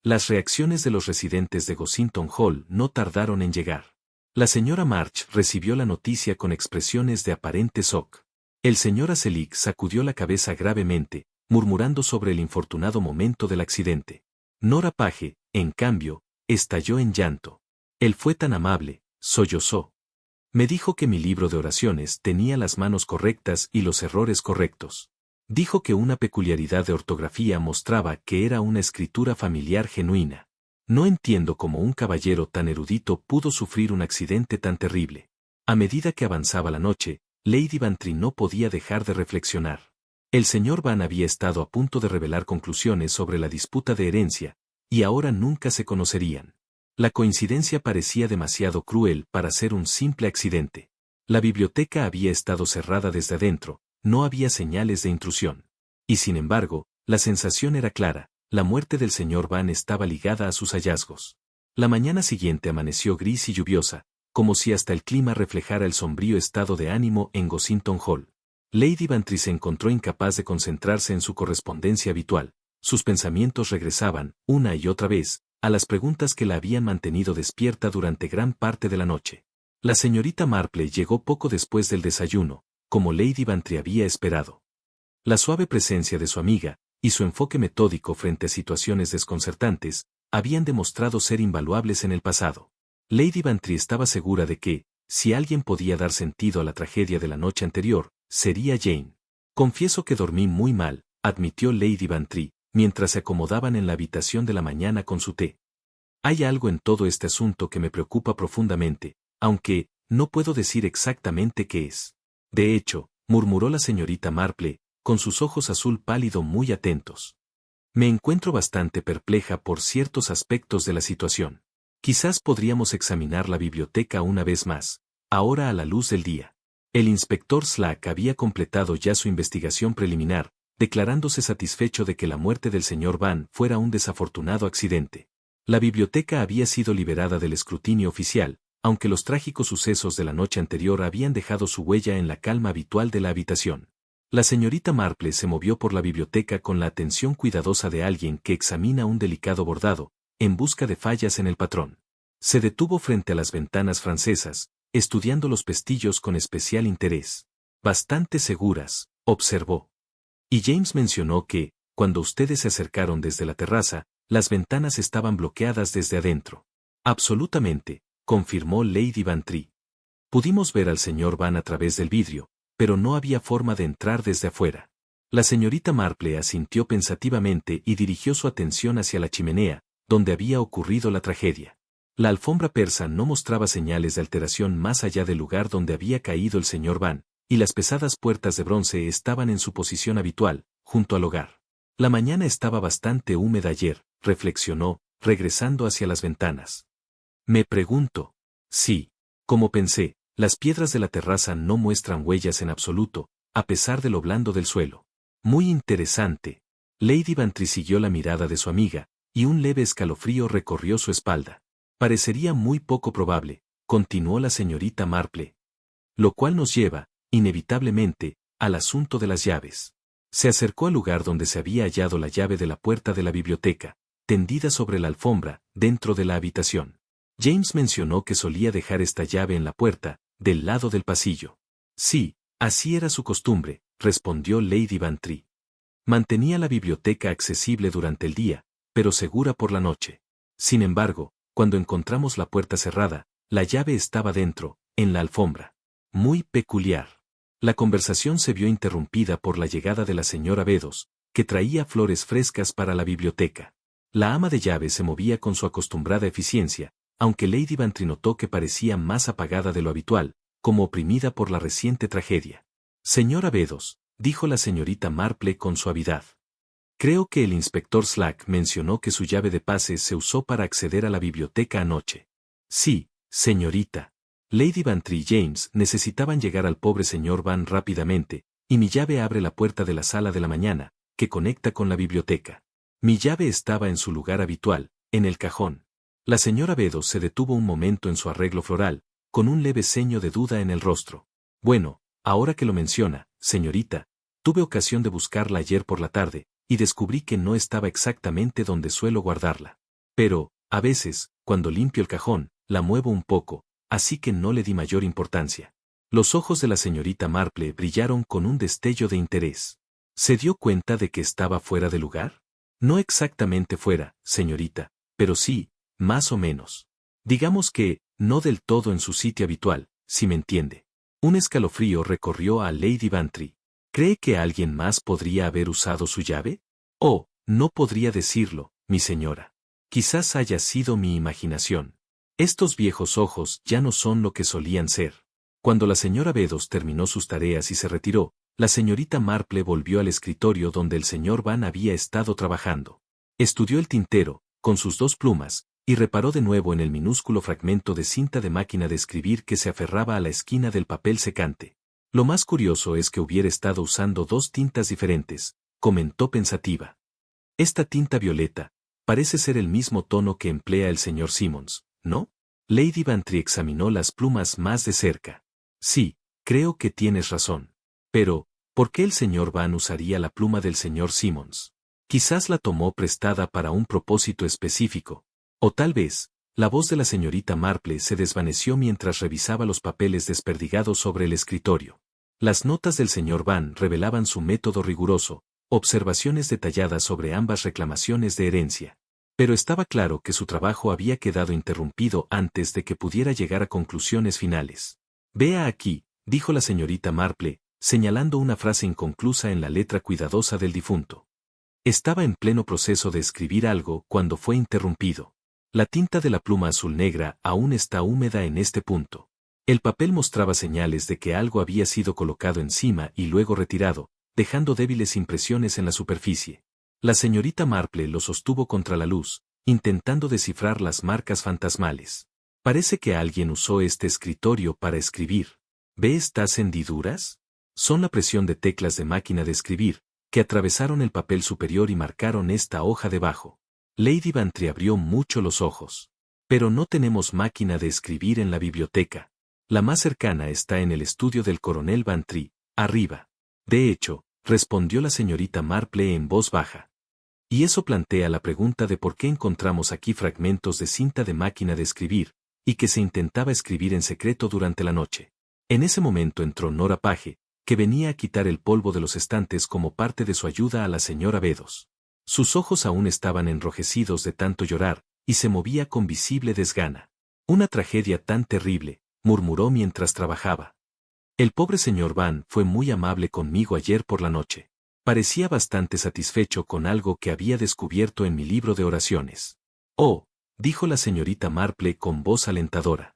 Las reacciones de los residentes de Gossington Hall no tardaron en llegar. La señora March recibió la noticia con expresiones de aparente shock. El señor Aselick sacudió la cabeza gravemente, murmurando sobre el infortunado momento del accidente. Nora Page, en cambio, estalló en llanto. Él fue tan amable, sollozó. Me dijo que mi libro de oraciones tenía las manos correctas y los errores correctos. Dijo que una peculiaridad de ortografía mostraba que era una escritura familiar genuina. No entiendo cómo un caballero tan erudito pudo sufrir un accidente tan terrible. A medida que avanzaba la noche, Lady Bantry no podía dejar de reflexionar. El señor Van había estado a punto de revelar conclusiones sobre la disputa de herencia, y ahora nunca se conocerían. La coincidencia parecía demasiado cruel para ser un simple accidente. La biblioteca había estado cerrada desde adentro, no había señales de intrusión. Y sin embargo, la sensación era clara, la muerte del señor Van estaba ligada a sus hallazgos. La mañana siguiente amaneció gris y lluviosa, como si hasta el clima reflejara el sombrío estado de ánimo en Gossington Hall. Lady Bantry se encontró incapaz de concentrarse en su correspondencia habitual. Sus pensamientos regresaban, una y otra vez, a las preguntas que la habían mantenido despierta durante gran parte de la noche. La señorita Marple llegó poco después del desayuno, como Lady Bantry había esperado. La suave presencia de su amiga, y su enfoque metódico frente a situaciones desconcertantes, habían demostrado ser invaluables en el pasado. Lady Bantry estaba segura de que, si alguien podía dar sentido a la tragedia de la noche anterior, sería Jane. Confieso que dormí muy mal, admitió Lady Bantry, mientras se acomodaban en la habitación de la mañana con su té. Hay algo en todo este asunto que me preocupa profundamente, aunque, no puedo decir exactamente qué es. De hecho, murmuró la señorita Marple, con sus ojos azul pálido muy atentos. Me encuentro bastante perpleja por ciertos aspectos de la situación. Quizás podríamos examinar la biblioteca una vez más, ahora a la luz del día. El inspector Slack había completado ya su investigación preliminar, declarándose satisfecho de que la muerte del señor Van fuera un desafortunado accidente. La biblioteca había sido liberada del escrutinio oficial, aunque los trágicos sucesos de la noche anterior habían dejado su huella en la calma habitual de la habitación. La señorita Marple se movió por la biblioteca con la atención cuidadosa de alguien que examina un delicado bordado, en busca de fallas en el patrón. Se detuvo frente a las ventanas francesas, estudiando los pestillos con especial interés. Bastante seguras, observó. Y James mencionó que, cuando ustedes se acercaron desde la terraza, las ventanas estaban bloqueadas desde adentro. Absolutamente, confirmó Lady Bantry. Pudimos ver al señor Van a través del vidrio, pero no había forma de entrar desde afuera. La señorita Marple asintió pensativamente y dirigió su atención hacia la chimenea, donde había ocurrido la tragedia. La alfombra persa no mostraba señales de alteración más allá del lugar donde había caído el señor Van, y las pesadas puertas de bronce estaban en su posición habitual, junto al hogar. La mañana estaba bastante húmeda ayer, reflexionó, regresando hacia las ventanas. Me pregunto. Sí, como pensé, las piedras de la terraza no muestran huellas en absoluto, a pesar de lo blando del suelo. Muy interesante. Lady Bantry siguió la mirada de su amiga, y un leve escalofrío recorrió su espalda. Parecería muy poco probable, continuó la señorita Marple. Lo cual nos lleva, inevitablemente, al asunto de las llaves. Se acercó al lugar donde se había hallado la llave de la puerta de la biblioteca, tendida sobre la alfombra, dentro de la habitación. James mencionó que solía dejar esta llave en la puerta, del lado del pasillo. Sí, así era su costumbre, respondió Lady Bantry. Mantenía la biblioteca accesible durante el día, pero segura por la noche. Sin embargo, cuando encontramos la puerta cerrada, la llave estaba dentro, en la alfombra. Muy peculiar. La conversación se vio interrumpida por la llegada de la señora Bedos, que traía flores frescas para la biblioteca. La ama de llaves se movía con su acostumbrada eficiencia, aunque Lady Bantry notó que parecía más apagada de lo habitual, como oprimida por la reciente tragedia. Señora Bedos, dijo la señorita Marple con suavidad. Creo que el inspector Slack mencionó que su llave de pases se usó para acceder a la biblioteca anoche. Sí, señorita. Lady Bantry y James necesitaban llegar al pobre señor Van rápidamente, y mi llave abre la puerta de la sala de la mañana, que conecta con la biblioteca. Mi llave estaba en su lugar habitual, en el cajón. La señora Bedos se detuvo un momento en su arreglo floral, con un leve ceño de duda en el rostro. Bueno, ahora que lo menciona, señorita, tuve ocasión de buscarla ayer por la tarde, y descubrí que no estaba exactamente donde suelo guardarla. Pero, a veces, cuando limpio el cajón, la muevo un poco, así que no le di mayor importancia. Los ojos de la señorita Marple brillaron con un destello de interés. ¿Se dio cuenta de que estaba fuera de lugar? No exactamente fuera, señorita, pero sí, más o menos. Digamos que, no del todo en su sitio habitual, si me entiende. Un escalofrío recorrió a Lady Bantry. ¿Cree que alguien más podría haber usado su llave? Oh, no podría decirlo, mi señora. Quizás haya sido mi imaginación. Estos viejos ojos ya no son lo que solían ser. Cuando la señora Bedos terminó sus tareas y se retiró, la señorita Marple volvió al escritorio donde el señor Van había estado trabajando. Estudió el tintero, con sus dos plumas, y reparó de nuevo en el minúsculo fragmento de cinta de máquina de escribir que se aferraba a la esquina del papel secante. Lo más curioso es que hubiera estado usando dos tintas diferentes, comentó pensativa. Esta tinta violeta parece ser el mismo tono que emplea el señor Simmons, ¿no? Lady Bantry examinó las plumas más de cerca. Sí, creo que tienes razón. Pero, ¿por qué el señor Van usaría la pluma del señor Simmons? Quizás la tomó prestada para un propósito específico. O tal vez, la voz de la señorita Marple se desvaneció mientras revisaba los papeles desperdigados sobre el escritorio. Las notas del señor Van revelaban su método riguroso, observaciones detalladas sobre ambas reclamaciones de herencia. Pero estaba claro que su trabajo había quedado interrumpido antes de que pudiera llegar a conclusiones finales. Vea aquí, dijo la señorita Marple, señalando una frase inconclusa en la letra cuidadosa del difunto. Estaba en pleno proceso de escribir algo cuando fue interrumpido. La tinta de la pluma azul negra aún está húmeda en este punto. El papel mostraba señales de que algo había sido colocado encima y luego retirado, dejando débiles impresiones en la superficie. La señorita Marple lo sostuvo contra la luz, intentando descifrar las marcas fantasmales. Parece que alguien usó este escritorio para escribir. ¿Ve estas hendiduras? Son la presión de teclas de máquina de escribir, que atravesaron el papel superior y marcaron esta hoja debajo. Lady Bantry abrió mucho los ojos. Pero no tenemos máquina de escribir en la biblioteca. La más cercana está en el estudio del coronel Bantry, arriba. De hecho, respondió la señorita Marple en voz baja. Y eso plantea la pregunta de por qué encontramos aquí fragmentos de cinta de máquina de escribir, y que se intentaba escribir en secreto durante la noche. En ese momento entró Nora Page, que venía a quitar el polvo de los estantes como parte de su ayuda a la señora Bedos. Sus ojos aún estaban enrojecidos de tanto llorar, y se movía con visible desgana. Una tragedia tan terrible, murmuró mientras trabajaba. El pobre señor Van fue muy amable conmigo ayer por la noche. Parecía bastante satisfecho con algo que había descubierto en mi libro de oraciones. Oh, dijo la señorita Marple con voz alentadora.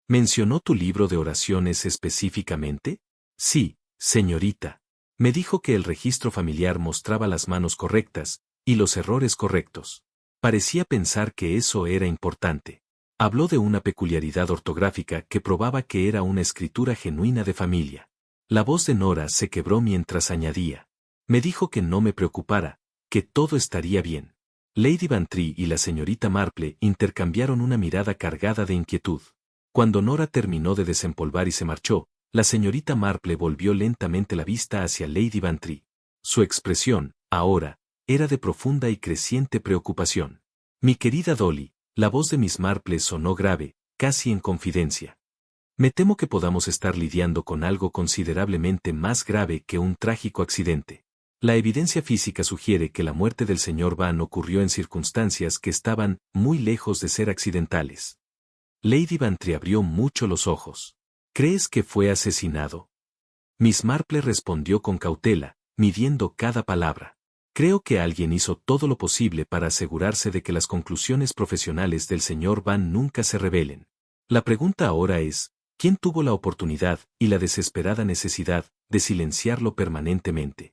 ¿Mencionó tu libro de oraciones específicamente? Sí, señorita. Me dijo que el registro familiar mostraba las manos correctas, y los errores correctos. Parecía pensar que eso era importante. Habló de una peculiaridad ortográfica que probaba que era una escritura genuina de familia. La voz de Nora se quebró mientras añadía. Me dijo que no me preocupara, que todo estaría bien. Lady Bantry y la señorita Marple intercambiaron una mirada cargada de inquietud. Cuando Nora terminó de desempolvar y se marchó, la señorita Marple volvió lentamente la vista hacia Lady Bantry. Su expresión, ahora, era de profunda y creciente preocupación. Mi querida Dolly, la voz de Miss Marple sonó grave, casi en confidencia. Me temo que podamos estar lidiando con algo considerablemente más grave que un trágico accidente. La evidencia física sugiere que la muerte del señor Van ocurrió en circunstancias que estaban muy lejos de ser accidentales. Lady Bantry abrió mucho los ojos. ¿Crees que fue asesinado? Miss Marple respondió con cautela, midiendo cada palabra. Creo que alguien hizo todo lo posible para asegurarse de que las conclusiones profesionales del señor Van nunca se revelen. La pregunta ahora es, ¿quién tuvo la oportunidad y la desesperada necesidad de silenciarlo permanentemente?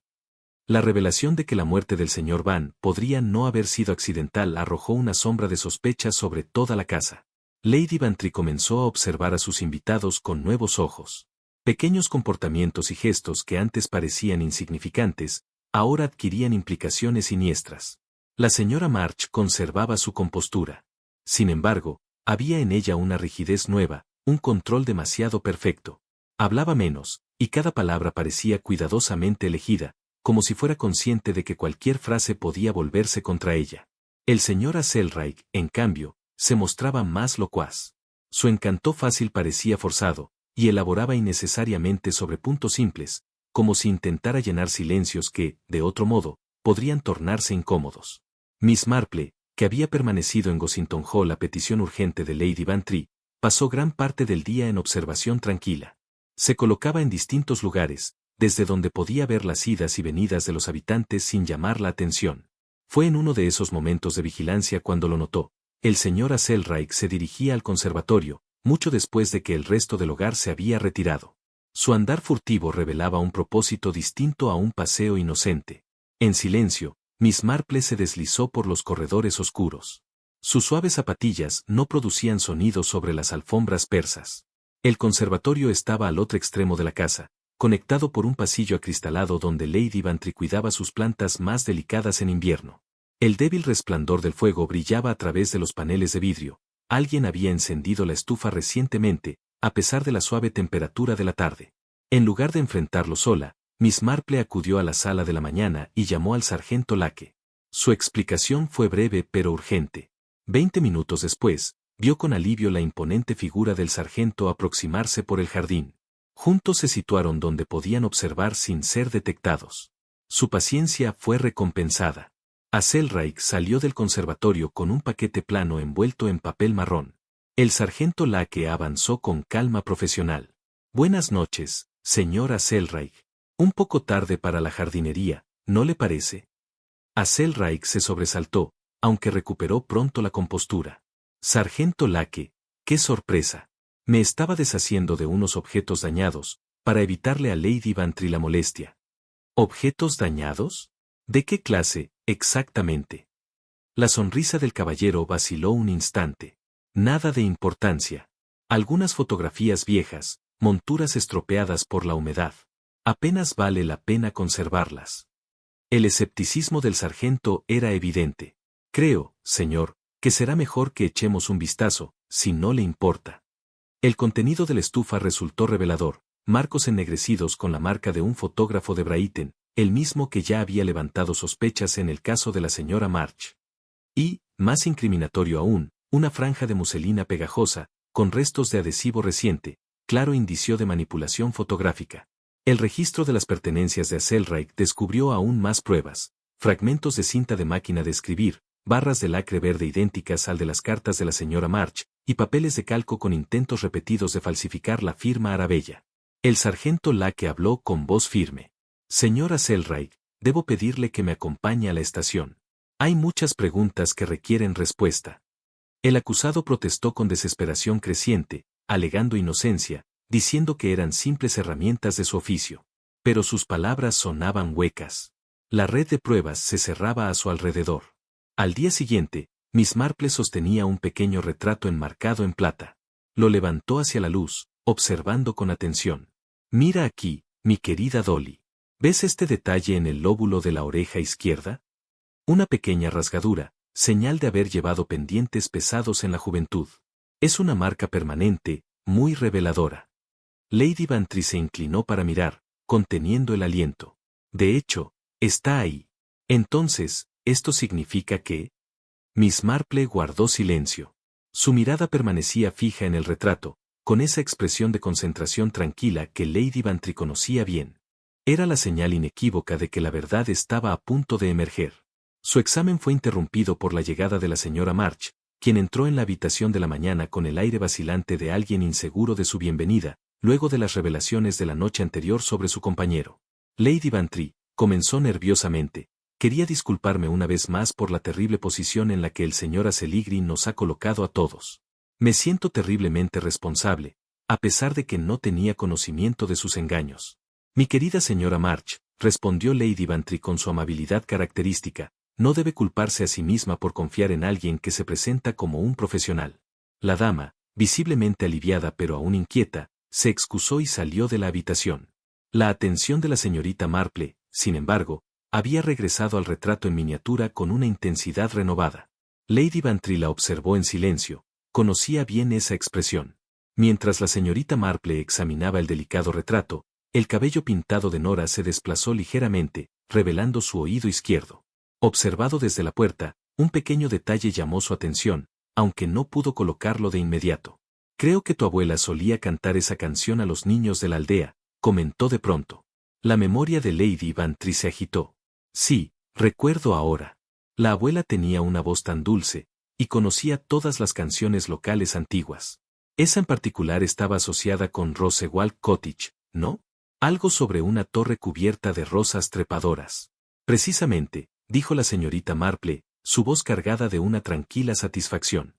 La revelación de que la muerte del señor Van podría no haber sido accidental arrojó una sombra de sospecha sobre toda la casa. Lady Bantry comenzó a observar a sus invitados con nuevos ojos. Pequeños comportamientos y gestos que antes parecían insignificantes, ahora adquirían implicaciones siniestras. La señora March conservaba su compostura. Sin embargo, había en ella una rigidez nueva, un control demasiado perfecto. Hablaba menos, y cada palabra parecía cuidadosamente elegida, como si fuera consciente de que cualquier frase podía volverse contra ella. El señor Asselreich, en cambio, se mostraba más locuaz. Su encanto fácil parecía forzado, y elaboraba innecesariamente sobre puntos simples, como si intentara llenar silencios que, de otro modo, podrían tornarse incómodos. Miss Marple, que había permanecido en Gossington Hall a petición urgente de Lady Bantry, pasó gran parte del día en observación tranquila. Se colocaba en distintos lugares, desde donde podía ver las idas y venidas de los habitantes sin llamar la atención. Fue en uno de esos momentos de vigilancia cuando lo notó. El señor Asselreich se dirigía al conservatorio, mucho después de que el resto del hogar se había retirado. Su andar furtivo revelaba un propósito distinto a un paseo inocente. En silencio, Miss Marple se deslizó por los corredores oscuros. Sus suaves zapatillas no producían sonido sobre las alfombras persas. El conservatorio estaba al otro extremo de la casa, conectado por un pasillo acristalado donde Lady Bantry cuidaba sus plantas más delicadas en invierno. El débil resplandor del fuego brillaba a través de los paneles de vidrio. Alguien había encendido la estufa recientemente, a pesar de la suave temperatura de la tarde. En lugar de enfrentarlo sola, Miss Marple acudió a la sala de la mañana y llamó al sargento Lake. Su explicación fue breve pero urgente. 20 minutos después, vio con alivio la imponente figura del sargento aproximarse por el jardín. Juntos se situaron donde podían observar sin ser detectados. Su paciencia fue recompensada. Asselreich salió del conservatorio con un paquete plano envuelto en papel marrón. El sargento Lake avanzó con calma profesional. Buenas noches, señor Asselreich. Un poco tarde para la jardinería, ¿no le parece? Asselreich se sobresaltó, aunque recuperó pronto la compostura. Sargento Lake, qué sorpresa. Me estaba deshaciendo de unos objetos dañados, para evitarle a Lady Bantry la molestia. ¿Objetos dañados? ¿De qué clase, exactamente? La sonrisa del caballero vaciló un instante. Nada de importancia. Algunas fotografías viejas, monturas estropeadas por la humedad. Apenas vale la pena conservarlas. El escepticismo del sargento era evidente. Creo, señor, que será mejor que echemos un vistazo, si no le importa. El contenido de la estufa resultó revelador, marcos ennegrecidos con la marca de un fotógrafo de Brighton, el mismo que ya había levantado sospechas en el caso de la señora March. Y, más incriminatorio aún, una franja de muselina pegajosa, con restos de adhesivo reciente, claro indicio de manipulación fotográfica. El registro de las pertenencias de Asselreich descubrió aún más pruebas, fragmentos de cinta de máquina de escribir, barras de lacre verde idénticas al de las cartas de la señora March, y papeles de calco con intentos repetidos de falsificar la firma Arabella. El sargento Lake habló con voz firme. Señor Asselreich, debo pedirle que me acompañe a la estación. Hay muchas preguntas que requieren respuesta. El acusado protestó con desesperación creciente, alegando inocencia, diciendo que eran simples herramientas de su oficio. Pero sus palabras sonaban huecas. La red de pruebas se cerraba a su alrededor. Al día siguiente, Miss Marple sostenía un pequeño retrato enmarcado en plata. Lo levantó hacia la luz, observando con atención. Mira aquí, mi querida Dolly. ¿Ves este detalle en el lóbulo de la oreja izquierda? Una pequeña rasgadura, señal de haber llevado pendientes pesados en la juventud. Es una marca permanente, muy reveladora. Lady Bantry se inclinó para mirar, conteniendo el aliento. De hecho, está ahí. Entonces, ¿esto significa que? Miss Marple guardó silencio. Su mirada permanecía fija en el retrato, con esa expresión de concentración tranquila que Lady Bantry conocía bien. Era la señal inequívoca de que la verdad estaba a punto de emerger. Su examen fue interrumpido por la llegada de la señora March, quien entró en la habitación de la mañana con el aire vacilante de alguien inseguro de su bienvenida, luego de las revelaciones de la noche anterior sobre su compañero. Lady Bantry, comenzó nerviosamente, quería disculparme una vez más por la terrible posición en la que el señor Asseligri nos ha colocado a todos. Me siento terriblemente responsable, a pesar de que no tenía conocimiento de sus engaños. Mi querida señora March, respondió Lady Bantry con su amabilidad característica, no debe culparse a sí misma por confiar en alguien que se presenta como un profesional. La dama, visiblemente aliviada pero aún inquieta, se excusó y salió de la habitación. La atención de la señorita Marple, sin embargo, había regresado al retrato en miniatura con una intensidad renovada. Lady Bantry la observó en silencio, conocía bien esa expresión. Mientras la señorita Marple examinaba el delicado retrato, el cabello pintado de Nora se desplazó ligeramente, revelando su oído izquierdo. Observado desde la puerta, un pequeño detalle llamó su atención, aunque no pudo colocarlo de inmediato. Creo que tu abuela solía cantar esa canción a los niños de la aldea, comentó de pronto. La memoria de Lady Bantry se agitó. Sí, recuerdo ahora. La abuela tenía una voz tan dulce, y conocía todas las canciones locales antiguas. Esa en particular estaba asociada con Rosewall Cottage, ¿no? Algo sobre una torre cubierta de rosas trepadoras. Precisamente, dijo la señorita Marple, su voz cargada de una tranquila satisfacción.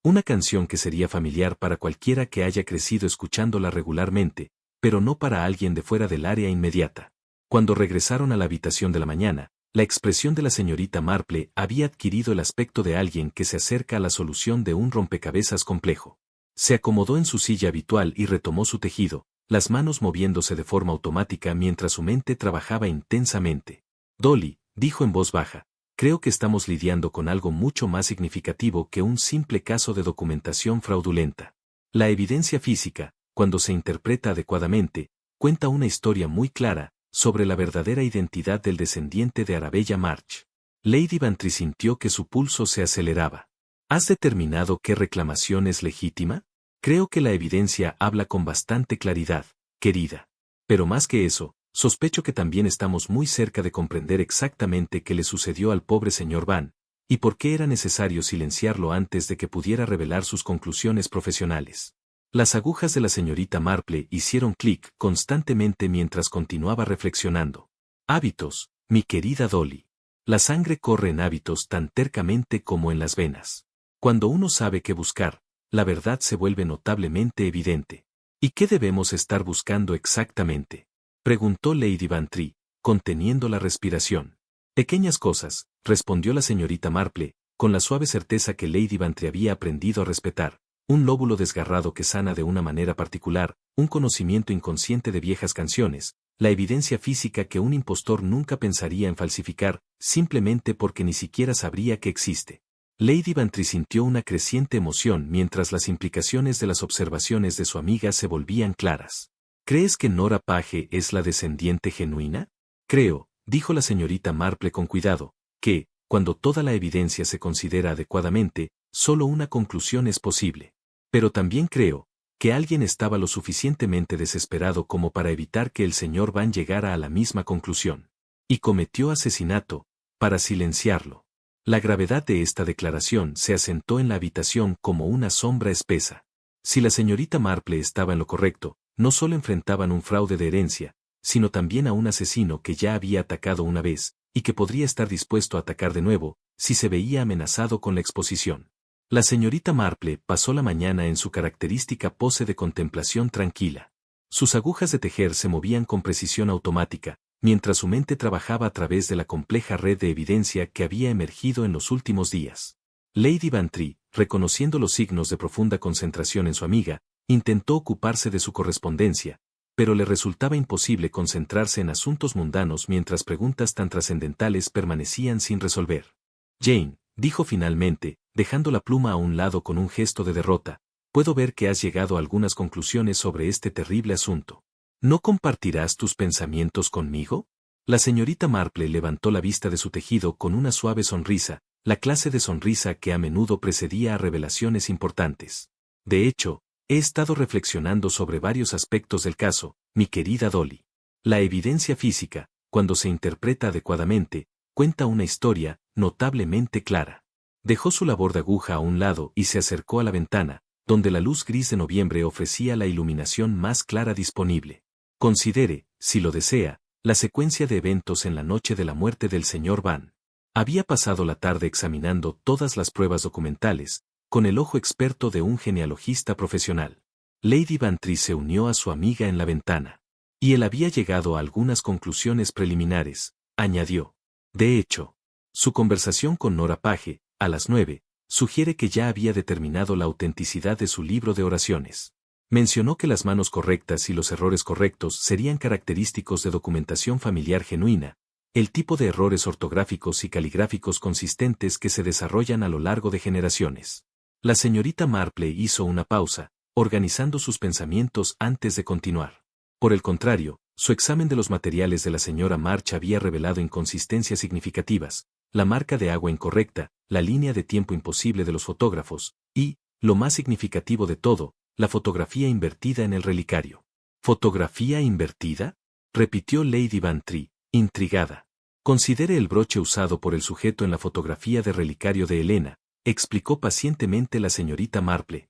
Una canción que sería familiar para cualquiera que haya crecido escuchándola regularmente, pero no para alguien de fuera del área inmediata. Cuando regresaron a la habitación de la mañana, la expresión de la señorita Marple había adquirido el aspecto de alguien que se acerca a la solución de un rompecabezas complejo. Se acomodó en su silla habitual y retomó su tejido, las manos moviéndose de forma automática mientras su mente trabajaba intensamente. Dolly, dijo en voz baja, creo que estamos lidiando con algo mucho más significativo que un simple caso de documentación fraudulenta. La evidencia física, cuando se interpreta adecuadamente, cuenta una historia muy clara sobre la verdadera identidad del descendiente de Arabella March. Lady Bantry sintió que su pulso se aceleraba. ¿Has determinado qué reclamación es legítima? Creo que la evidencia habla con bastante claridad, querida. Pero más que eso, sospecho que también estamos muy cerca de comprender exactamente qué le sucedió al pobre señor Van, y por qué era necesario silenciarlo antes de que pudiera revelar sus conclusiones profesionales. Las agujas de la señorita Marple hicieron clic constantemente mientras continuaba reflexionando. Hábitos, mi querida Dolly. La sangre corre en hábitos tan tercamente como en las venas. Cuando uno sabe qué buscar, la verdad se vuelve notablemente evidente. ¿Y qué debemos estar buscando exactamente?, preguntó Lady Bantry, conteniendo la respiración. Pequeñas cosas, respondió la señorita Marple, con la suave certeza que Lady Bantry había aprendido a respetar. Un lóbulo desgarrado que sana de una manera particular, un conocimiento inconsciente de viejas canciones, la evidencia física que un impostor nunca pensaría en falsificar, simplemente porque ni siquiera sabría que existe. Lady Bantry sintió una creciente emoción mientras las implicaciones de las observaciones de su amiga se volvían claras. ¿Crees que Nora Page es la descendiente genuina? Creo, dijo la señorita Marple con cuidado, que, cuando toda la evidencia se considera adecuadamente, solo una conclusión es posible. Pero también creo que alguien estaba lo suficientemente desesperado como para evitar que el señor Van llegara a la misma conclusión. Y cometió asesinato, para silenciarlo. La gravedad de esta declaración se asentó en la habitación como una sombra espesa. Si la señorita Marple estaba en lo correcto, no solo enfrentaban un fraude de herencia, sino también a un asesino que ya había atacado una vez, y que podría estar dispuesto a atacar de nuevo, si se veía amenazado con la exposición. La señorita Marple pasó la mañana en su característica pose de contemplación tranquila. Sus agujas de tejer se movían con precisión automática, mientras su mente trabajaba a través de la compleja red de evidencia que había emergido en los últimos días. Lady Bantry, reconociendo los signos de profunda concentración en su amiga, intentó ocuparse de su correspondencia, pero le resultaba imposible concentrarse en asuntos mundanos mientras preguntas tan trascendentales permanecían sin resolver. Jane, dijo finalmente, dejando la pluma a un lado con un gesto de derrota, puedo ver que has llegado a algunas conclusiones sobre este terrible asunto. ¿No compartirás tus pensamientos conmigo? La señorita Marple levantó la vista de su tejido con una suave sonrisa, la clase de sonrisa que a menudo precedía a revelaciones importantes. De hecho, he estado reflexionando sobre varios aspectos del caso, mi querida Dolly. La evidencia física, cuando se interpreta adecuadamente, cuenta una historia notablemente clara. Dejó su labor de aguja a un lado y se acercó a la ventana, donde la luz gris de noviembre ofrecía la iluminación más clara disponible. Considere, si lo desea, la secuencia de eventos en la noche de la muerte del señor Van. Había pasado la tarde examinando todas las pruebas documentales, con el ojo experto de un genealogista profesional. Lady Bantry se unió a su amiga en la ventana. Y él había llegado a algunas conclusiones preliminares, añadió. De hecho, su conversación con Nora Page, a las 9, sugiere que ya había determinado la autenticidad de su libro de oraciones. Mencionó que las manos correctas y los errores correctos serían característicos de documentación familiar genuina, el tipo de errores ortográficos y caligráficos consistentes que se desarrollan a lo largo de generaciones. La señorita Marple hizo una pausa, organizando sus pensamientos antes de continuar. Por el contrario, su examen de los materiales de la señora March había revelado inconsistencias significativas, la marca de agua incorrecta, la línea de tiempo imposible de los fotógrafos, y, lo más significativo de todo, la fotografía invertida en el relicario. ¿Fotografía invertida?, repitió Lady Bantry, intrigada. Considere el broche usado por el sujeto en la fotografía de relicario de Helena, explicó pacientemente la señorita Marple.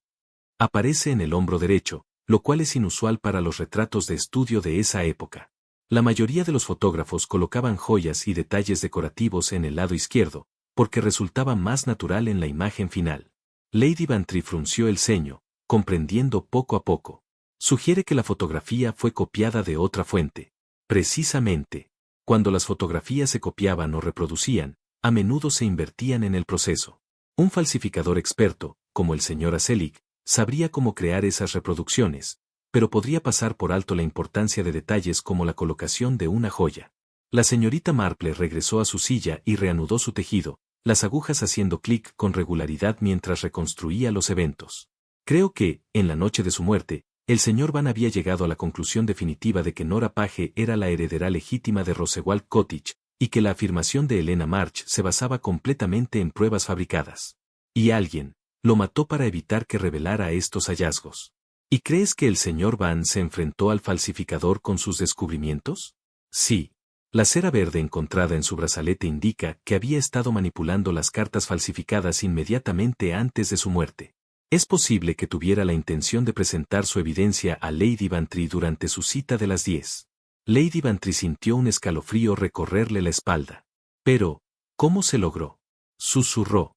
Aparece en el hombro derecho, lo cual es inusual para los retratos de estudio de esa época. La mayoría de los fotógrafos colocaban joyas y detalles decorativos en el lado izquierdo, porque resultaba más natural en la imagen final. Lady Bantry frunció el ceño, comprendiendo poco a poco. Sugiere que la fotografía fue copiada de otra fuente. Precisamente, cuando las fotografías se copiaban o reproducían, a menudo se invertían en el proceso. Un falsificador experto, como el señor Aselic, sabría cómo crear esas reproducciones, pero podría pasar por alto la importancia de detalles como la colocación de una joya. La señorita Marple regresó a su silla y reanudó su tejido, las agujas haciendo clic con regularidad mientras reconstruía los eventos. Creo que, en la noche de su muerte, el señor Van había llegado a la conclusión definitiva de que Nora Page era la heredera legítima de Rosewall Cottage, y que la afirmación de Helena March se basaba completamente en pruebas fabricadas. Y alguien lo mató para evitar que revelara estos hallazgos. ¿Y crees que el señor Van se enfrentó al falsificador con sus descubrimientos? Sí. La cera verde encontrada en su brazalete indica que había estado manipulando las cartas falsificadas inmediatamente antes de su muerte. Es posible que tuviera la intención de presentar su evidencia a Lady Bantry durante su cita de las 10. Lady Bantry sintió un escalofrío recorrerle la espalda. Pero, ¿cómo se logró? Susurró.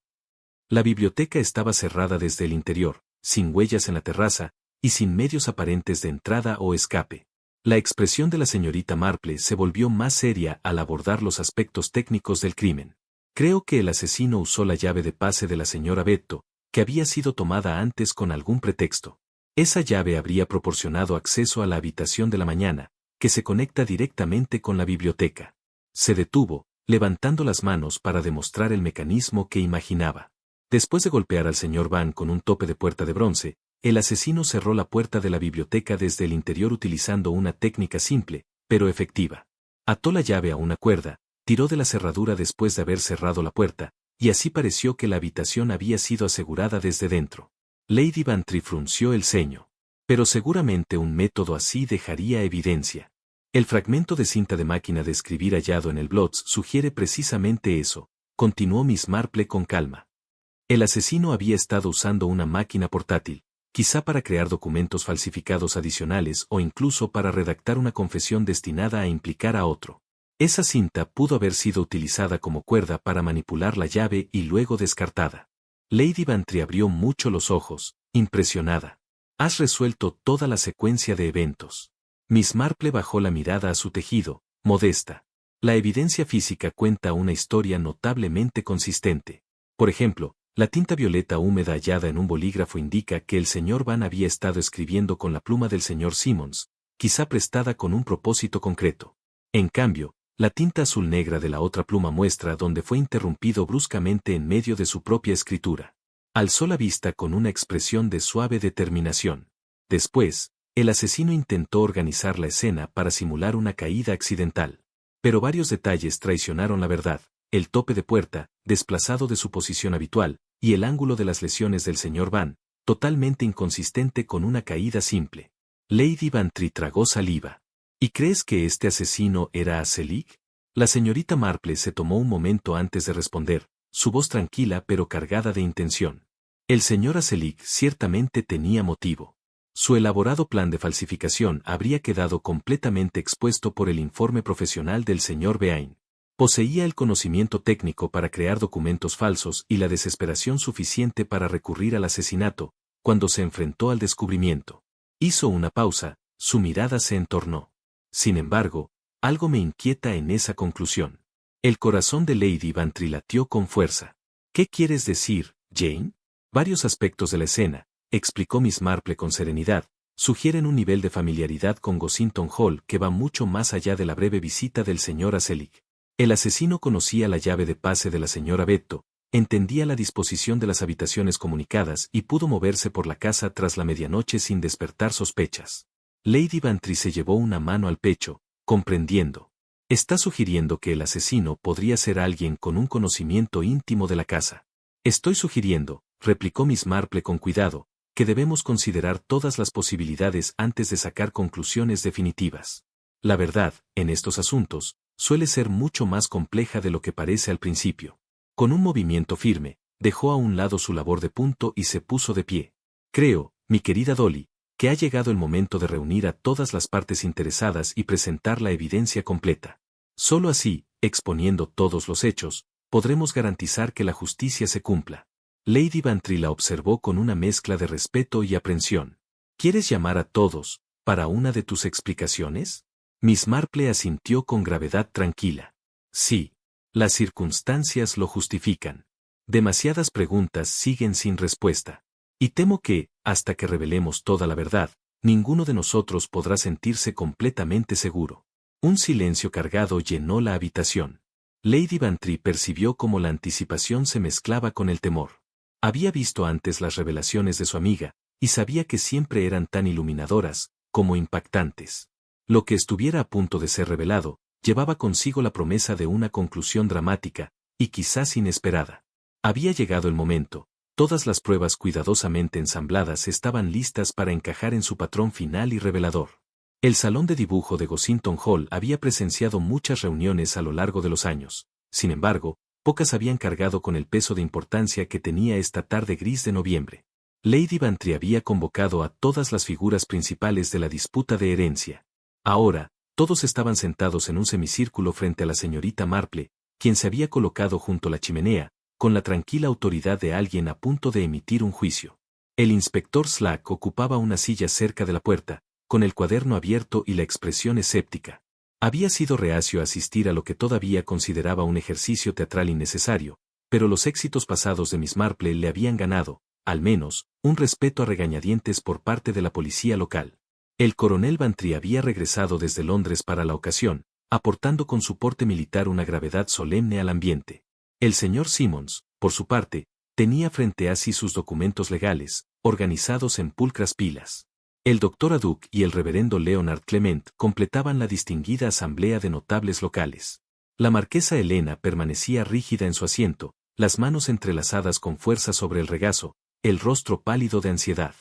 La biblioteca estaba cerrada desde el interior, sin huellas en la terraza, y sin medios aparentes de entrada o escape. La expresión de la señorita Marple se volvió más seria al abordar los aspectos técnicos del crimen. Creo que el asesino usó la llave de pase de la señora Betto, que había sido tomada antes con algún pretexto. Esa llave habría proporcionado acceso a la habitación de la mañana, que se conecta directamente con la biblioteca. Se detuvo, levantando las manos para demostrar el mecanismo que imaginaba. Después de golpear al señor Van con un tope de puerta de bronce, el asesino cerró la puerta de la biblioteca desde el interior utilizando una técnica simple, pero efectiva. Ató la llave a una cuerda, tiró de la cerradura después de haber cerrado la puerta, y así pareció que la habitación había sido asegurada desde dentro. Lady Bantry frunció el ceño. Pero seguramente un método así dejaría evidencia. El fragmento de cinta de máquina de escribir hallado en el Blotz sugiere precisamente eso, continuó Miss Marple con calma. El asesino había estado usando una máquina portátil, quizá para crear documentos falsificados adicionales o incluso para redactar una confesión destinada a implicar a otro. Esa cinta pudo haber sido utilizada como cuerda para manipular la llave y luego descartada. Lady Bantry abrió mucho los ojos, impresionada. Has resuelto toda la secuencia de eventos. Miss Marple bajó la mirada a su tejido, modesta. La evidencia física cuenta una historia notablemente consistente. Por ejemplo, la tinta violeta húmeda hallada en un bolígrafo indica que el señor Van había estado escribiendo con la pluma del señor Simmons, quizá prestada con un propósito concreto. En cambio, la tinta azul negra de la otra pluma muestra donde fue interrumpido bruscamente en medio de su propia escritura. Alzó la vista con una expresión de suave determinación. Después, el asesino intentó organizar la escena para simular una caída accidental. Pero varios detalles traicionaron la verdad: el tope de puerta, desplazado de su posición habitual, y el ángulo de las lesiones del señor Van, totalmente inconsistente con una caída simple. Lady Bantry tragó saliva. ¿Y crees que este asesino era Aselic? La señorita Marple se tomó un momento antes de responder, su voz tranquila pero cargada de intención. El señor Aselic ciertamente tenía motivo. Su elaborado plan de falsificación habría quedado completamente expuesto por el informe profesional del señor Beain. Poseía el conocimiento técnico para crear documentos falsos y la desesperación suficiente para recurrir al asesinato, cuando se enfrentó al descubrimiento. Hizo una pausa, su mirada se entornó. Sin embargo, algo me inquieta en esa conclusión. El corazón de Lady Bantry latió con fuerza. ¿Qué quieres decir, Jane? Varios aspectos de la escena, explicó Miss Marple con serenidad, sugieren un nivel de familiaridad con Gossington Hall que va mucho más allá de la breve visita del señor Aselic. El asesino conocía la llave de pase de la señora Betto, entendía la disposición de las habitaciones comunicadas y pudo moverse por la casa tras la medianoche sin despertar sospechas. Lady Bantry se llevó una mano al pecho, comprendiendo. Está sugiriendo que el asesino podría ser alguien con un conocimiento íntimo de la casa. Estoy sugiriendo, replicó Miss Marple con cuidado, que debemos considerar todas las posibilidades antes de sacar conclusiones definitivas. La verdad, en estos asuntos, suele ser mucho más compleja de lo que parece al principio. Con un movimiento firme, dejó a un lado su labor de punto y se puso de pie. Creo, mi querida Dolly, que ha llegado el momento de reunir a todas las partes interesadas y presentar la evidencia completa. Solo así, exponiendo todos los hechos, podremos garantizar que la justicia se cumpla. Lady Bantry la observó con una mezcla de respeto y aprensión. ¿Quieres llamar a todos, para una de tus explicaciones? Miss Marple asintió con gravedad tranquila. Sí. Las circunstancias lo justifican. Demasiadas preguntas siguen sin respuesta. Y temo que, hasta que revelemos toda la verdad, ninguno de nosotros podrá sentirse completamente seguro. Un silencio cargado llenó la habitación. Lady Bantry percibió cómo la anticipación se mezclaba con el temor. Había visto antes las revelaciones de su amiga, y sabía que siempre eran tan iluminadoras, como impactantes. Lo que estuviera a punto de ser revelado, llevaba consigo la promesa de una conclusión dramática, y quizás inesperada. Había llegado el momento, todas las pruebas cuidadosamente ensambladas estaban listas para encajar en su patrón final y revelador. El salón de dibujo de Gossington Hall había presenciado muchas reuniones a lo largo de los años, sin embargo, pocas habían cargado con el peso de importancia que tenía esta tarde gris de noviembre. Lady Bantry había convocado a todas las figuras principales de la disputa de herencia. Ahora, todos estaban sentados en un semicírculo frente a la señorita Marple, quien se había colocado junto a la chimenea, con la tranquila autoridad de alguien a punto de emitir un juicio. El inspector Slack ocupaba una silla cerca de la puerta, con el cuaderno abierto y la expresión escéptica. Había sido reacio a asistir a lo que todavía consideraba un ejercicio teatral innecesario, pero los éxitos pasados de Miss Marple le habían ganado, al menos, un respeto a regañadientes por parte de la policía local. El coronel Bantry había regresado desde Londres para la ocasión, aportando con su porte militar una gravedad solemne al ambiente. El señor Simmons, por su parte, tenía frente a sí sus documentos legales, organizados en pulcras pilas. El doctor Aduc y el reverendo Leonard Clement completaban la distinguida asamblea de notables locales. La marquesa Helena permanecía rígida en su asiento, las manos entrelazadas con fuerza sobre el regazo, el rostro pálido de ansiedad.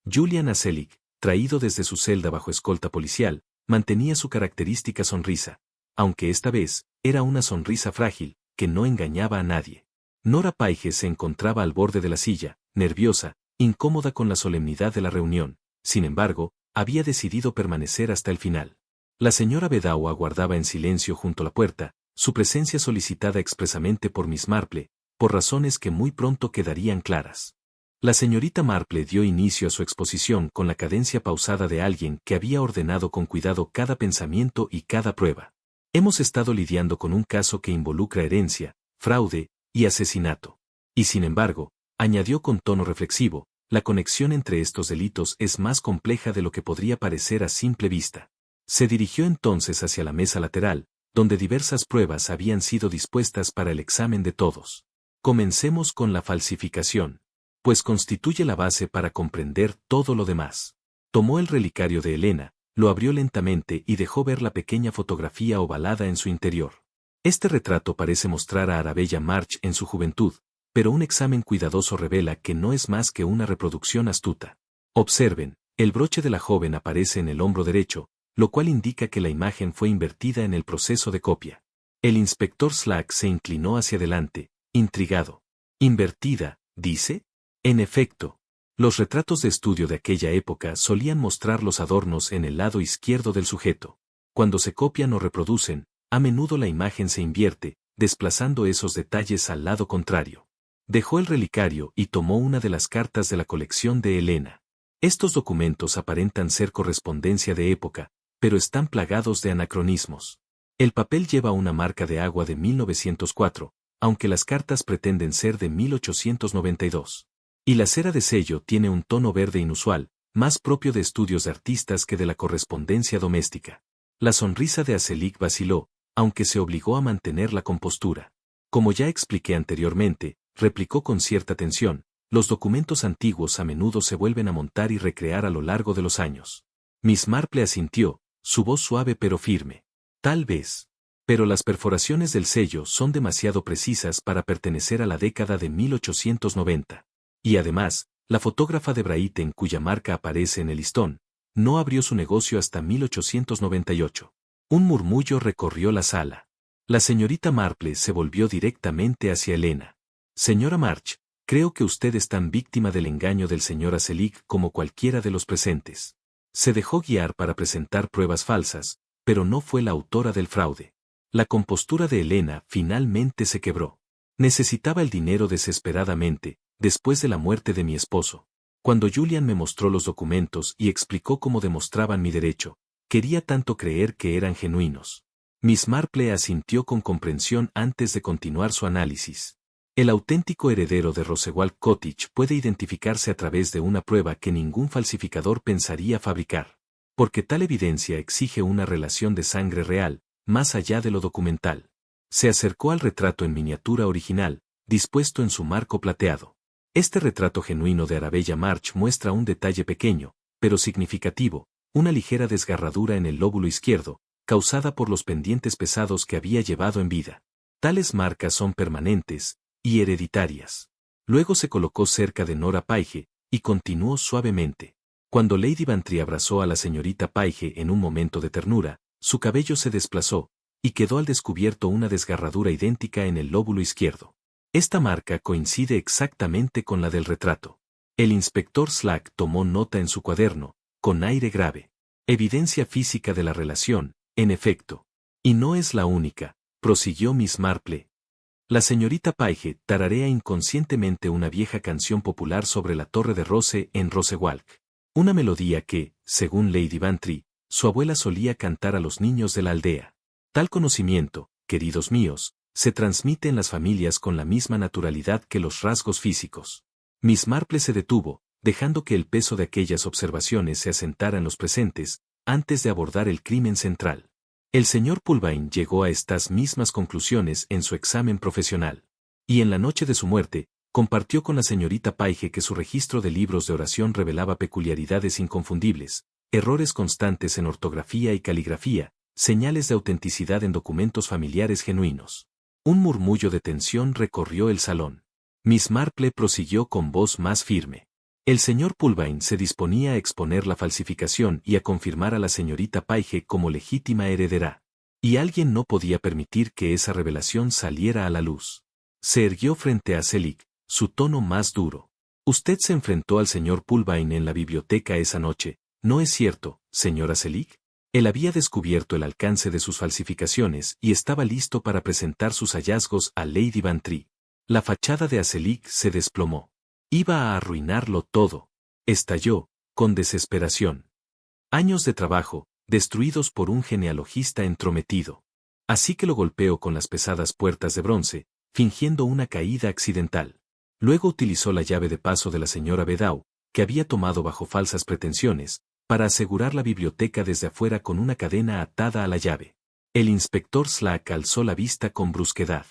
Julian Aselick, traído desde su celda bajo escolta policial, mantenía su característica sonrisa, aunque esta vez, era una sonrisa frágil, que no engañaba a nadie. Nora Paige se encontraba al borde de la silla, nerviosa, incómoda con la solemnidad de la reunión. Sin embargo, había decidido permanecer hasta el final. La señora Bedau aguardaba en silencio junto a la puerta, su presencia solicitada expresamente por Miss Marple, por razones que muy pronto quedarían claras. La señorita Marple dio inicio a su exposición con la cadencia pausada de alguien que había ordenado con cuidado cada pensamiento y cada prueba. Hemos estado lidiando con un caso que involucra herencia, fraude y asesinato. Y sin embargo, añadió con tono reflexivo, la conexión entre estos delitos es más compleja de lo que podría parecer a simple vista. Se dirigió entonces hacia la mesa lateral, donde diversas pruebas habían sido dispuestas para el examen de todos. Comencemos con la falsificación, pues constituye la base para comprender todo lo demás. Tomó el relicario de Helena, lo abrió lentamente y dejó ver la pequeña fotografía ovalada en su interior. Este retrato parece mostrar a Arabella March en su juventud, pero un examen cuidadoso revela que no es más que una reproducción astuta. Observen, el broche de la joven aparece en el hombro derecho, lo cual indica que la imagen fue invertida en el proceso de copia. El inspector Slack se inclinó hacia adelante, intrigado. ¿Invertida, dice? En efecto, los retratos de estudio de aquella época solían mostrar los adornos en el lado izquierdo del sujeto. Cuando se copian o reproducen, a menudo la imagen se invierte, desplazando esos detalles al lado contrario. Dejó el relicario y tomó una de las cartas de la colección de Helena. Estos documentos aparentan ser correspondencia de época, pero están plagados de anacronismos. El papel lleva una marca de agua de 1904, aunque las cartas pretenden ser de 1892. Y la cera de sello tiene un tono verde inusual, más propio de estudios de artistas que de la correspondencia doméstica. La sonrisa de Aselick vaciló, aunque se obligó a mantener la compostura. Como ya expliqué anteriormente, replicó con cierta tensión, los documentos antiguos a menudo se vuelven a montar y recrear a lo largo de los años. Miss Marple asintió, su voz suave pero firme. Tal vez. Pero las perforaciones del sello son demasiado precisas para pertenecer a la década de 1890. Y además, la fotógrafa de Brighton cuya marca aparece en el listón, no abrió su negocio hasta 1898. Un murmullo recorrió la sala. La señorita Marple se volvió directamente hacia Helena. Señora March, Creo que usted es tan víctima del engaño del señor Aselig como cualquiera de los presentes. Se dejó guiar para presentar pruebas falsas, pero no fue la autora del fraude. La compostura de Helena finalmente se quebró. Necesitaba el dinero desesperadamente, después de la muerte de mi esposo. Cuando Julian me mostró los documentos y explicó cómo demostraban mi derecho, quería tanto creer que eran genuinos. Miss Marple asintió con comprensión antes de continuar su análisis. El auténtico heredero de Rosewall Cottage puede identificarse a través de una prueba que ningún falsificador pensaría fabricar, porque tal evidencia exige una relación de sangre real, más allá de lo documental. Se acercó al retrato en miniatura original, dispuesto en su marco plateado. Este retrato genuino de Arabella March muestra un detalle pequeño, pero significativo, una ligera desgarradura en el lóbulo izquierdo, causada por los pendientes pesados que había llevado en vida. Tales marcas son permanentes y hereditarias. Luego se colocó cerca de Nora Page, y continuó suavemente. Cuando Lady Bantry abrazó a la señorita Page en un momento de ternura, su cabello se desplazó, y quedó al descubierto una desgarradura idéntica en el lóbulo izquierdo. Esta marca coincide exactamente con la del retrato. El inspector Slack tomó nota en su cuaderno, con aire grave. Evidencia física de la relación, en efecto. Y no es la única, prosiguió Miss Marple. La señorita Page tararea inconscientemente una vieja canción popular sobre la torre de Rose en Rosewalk. Una melodía que, según Lady Bantry, su abuela solía cantar a los niños de la aldea. Tal conocimiento, queridos míos, se transmite en las familias con la misma naturalidad que los rasgos físicos. Miss Marple se detuvo, dejando que el peso de aquellas observaciones se asentara en los presentes, antes de abordar el crimen central. El señor Pulvine llegó a estas mismas conclusiones en su examen profesional. Y en la noche de su muerte, compartió con la señorita Page que su registro de libros de oración revelaba peculiaridades inconfundibles, errores constantes en ortografía y caligrafía, señales de autenticidad en documentos familiares genuinos. Un murmullo de tensión recorrió el salón. Miss Marple prosiguió con voz más firme. El señor Pulvine se disponía a exponer la falsificación y a confirmar a la señorita Page como legítima heredera. Y alguien no podía permitir que esa revelación saliera a la luz. Se erguió frente a Selig, su tono más duro. Usted se enfrentó al señor Pulvine en la biblioteca esa noche, ¿no es cierto, señora Selig? Él había descubierto el alcance de sus falsificaciones y estaba listo para presentar sus hallazgos a Lady Bantry. La fachada de Aselig se desplomó. Iba a arruinarlo todo. Estalló, con desesperación. Años de trabajo, destruidos por un genealogista entrometido. Así que lo golpeó con las pesadas puertas de bronce, fingiendo una caída accidental. Luego utilizó la llave de paso de la señora Bedau, que había tomado bajo falsas pretensiones, para asegurar la biblioteca desde afuera con una cadena atada a la llave. El inspector Slack alzó la vista con brusquedad.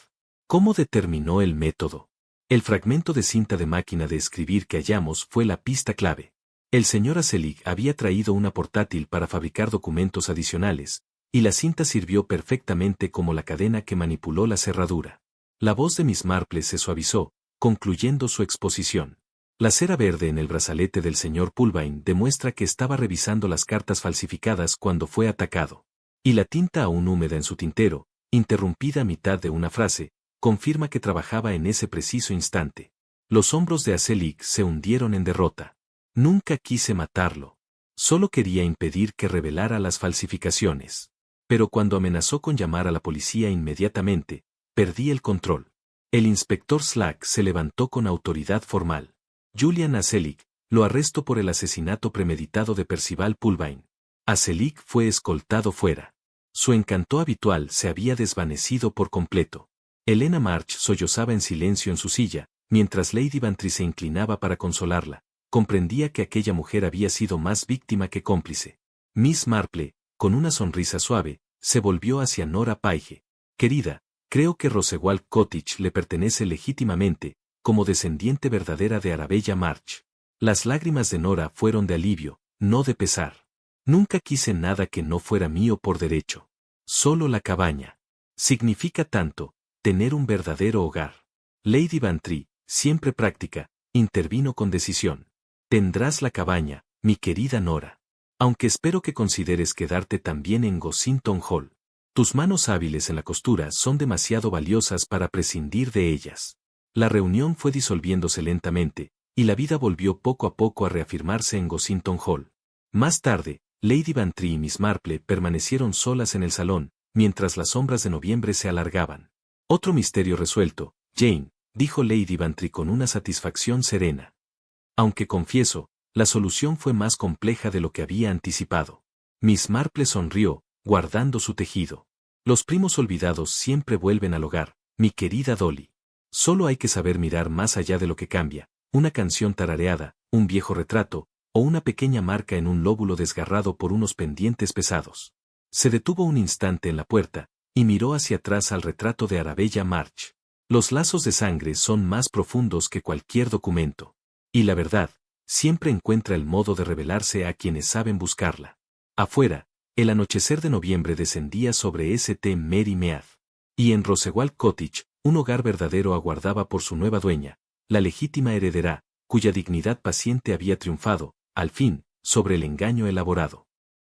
¿Cómo determinó el método? El fragmento de cinta de máquina de escribir que hallamos fue la pista clave. El señor Aselig había traído una portátil para fabricar documentos adicionales, y la cinta sirvió perfectamente como la cadena que manipuló la cerradura. La voz de Miss Marple se suavizó, concluyendo su exposición. La cera verde en el brazalete del señor Pulvine demuestra que estaba revisando las cartas falsificadas cuando fue atacado. Y la tinta aún húmeda en su tintero, interrumpida a mitad de una frase, confirma que trabajaba en ese preciso instante. Los hombros de Aselig se hundieron en derrota. Nunca quise matarlo. Solo quería impedir que revelara las falsificaciones. Pero cuando amenazó con llamar a la policía inmediatamente, perdí el control. El inspector Slack se levantó con autoridad formal. Julian Aselig, lo arresto por el asesinato premeditado de Percival Pulvine. Aselig fue escoltado fuera. Su encanto habitual se había desvanecido por completo. Helena March sollozaba en silencio en su silla, mientras Lady Bantry se inclinaba para consolarla. Comprendía que aquella mujer había sido más víctima que cómplice. Miss Marple, con una sonrisa suave, se volvió hacia Nora Page. Querida, creo que Rosewall Cottage le pertenece legítimamente, como descendiente verdadera de Arabella March. Las lágrimas de Nora fueron de alivio, no de pesar. Nunca quise nada que no fuera mío por derecho. Solo la cabaña. Significa tanto, tener un verdadero hogar. Lady Bantry, siempre práctica, intervino con decisión. Tendrás la cabaña, mi querida Nora. Aunque espero que consideres quedarte también en Gossington Hall. Tus manos hábiles en la costura son demasiado valiosas para prescindir de ellas. La reunión fue disolviéndose lentamente, y la vida volvió poco a poco a reafirmarse en Gossington Hall. Más tarde, Lady Bantry y Miss Marple permanecieron solas en el salón, mientras las sombras de noviembre se alargaban. Otro misterio resuelto, Jane, dijo Lady Bantry con una satisfacción serena. Aunque confieso, la solución fue más compleja de lo que había anticipado. Miss Marple sonrió, guardando su tejido. Los primos olvidados siempre vuelven al hogar, mi querida Dolly. Solo hay que saber mirar más allá de lo que cambia, una canción tarareada, un viejo retrato, o una pequeña marca en un lóbulo desgarrado por unos pendientes pesados. Se detuvo un instante en la puerta, y miró hacia atrás al retrato de Arabella March. Los lazos de sangre son más profundos que cualquier documento. Y la verdad, siempre encuentra el modo de revelarse a quienes saben buscarla. Afuera, el anochecer de noviembre descendía sobre St. Mary Mead. Y en Rosewall Cottage, un hogar verdadero aguardaba por su nueva dueña, la legítima heredera, cuya dignidad paciente había triunfado, al fin, sobre el engaño elaborado.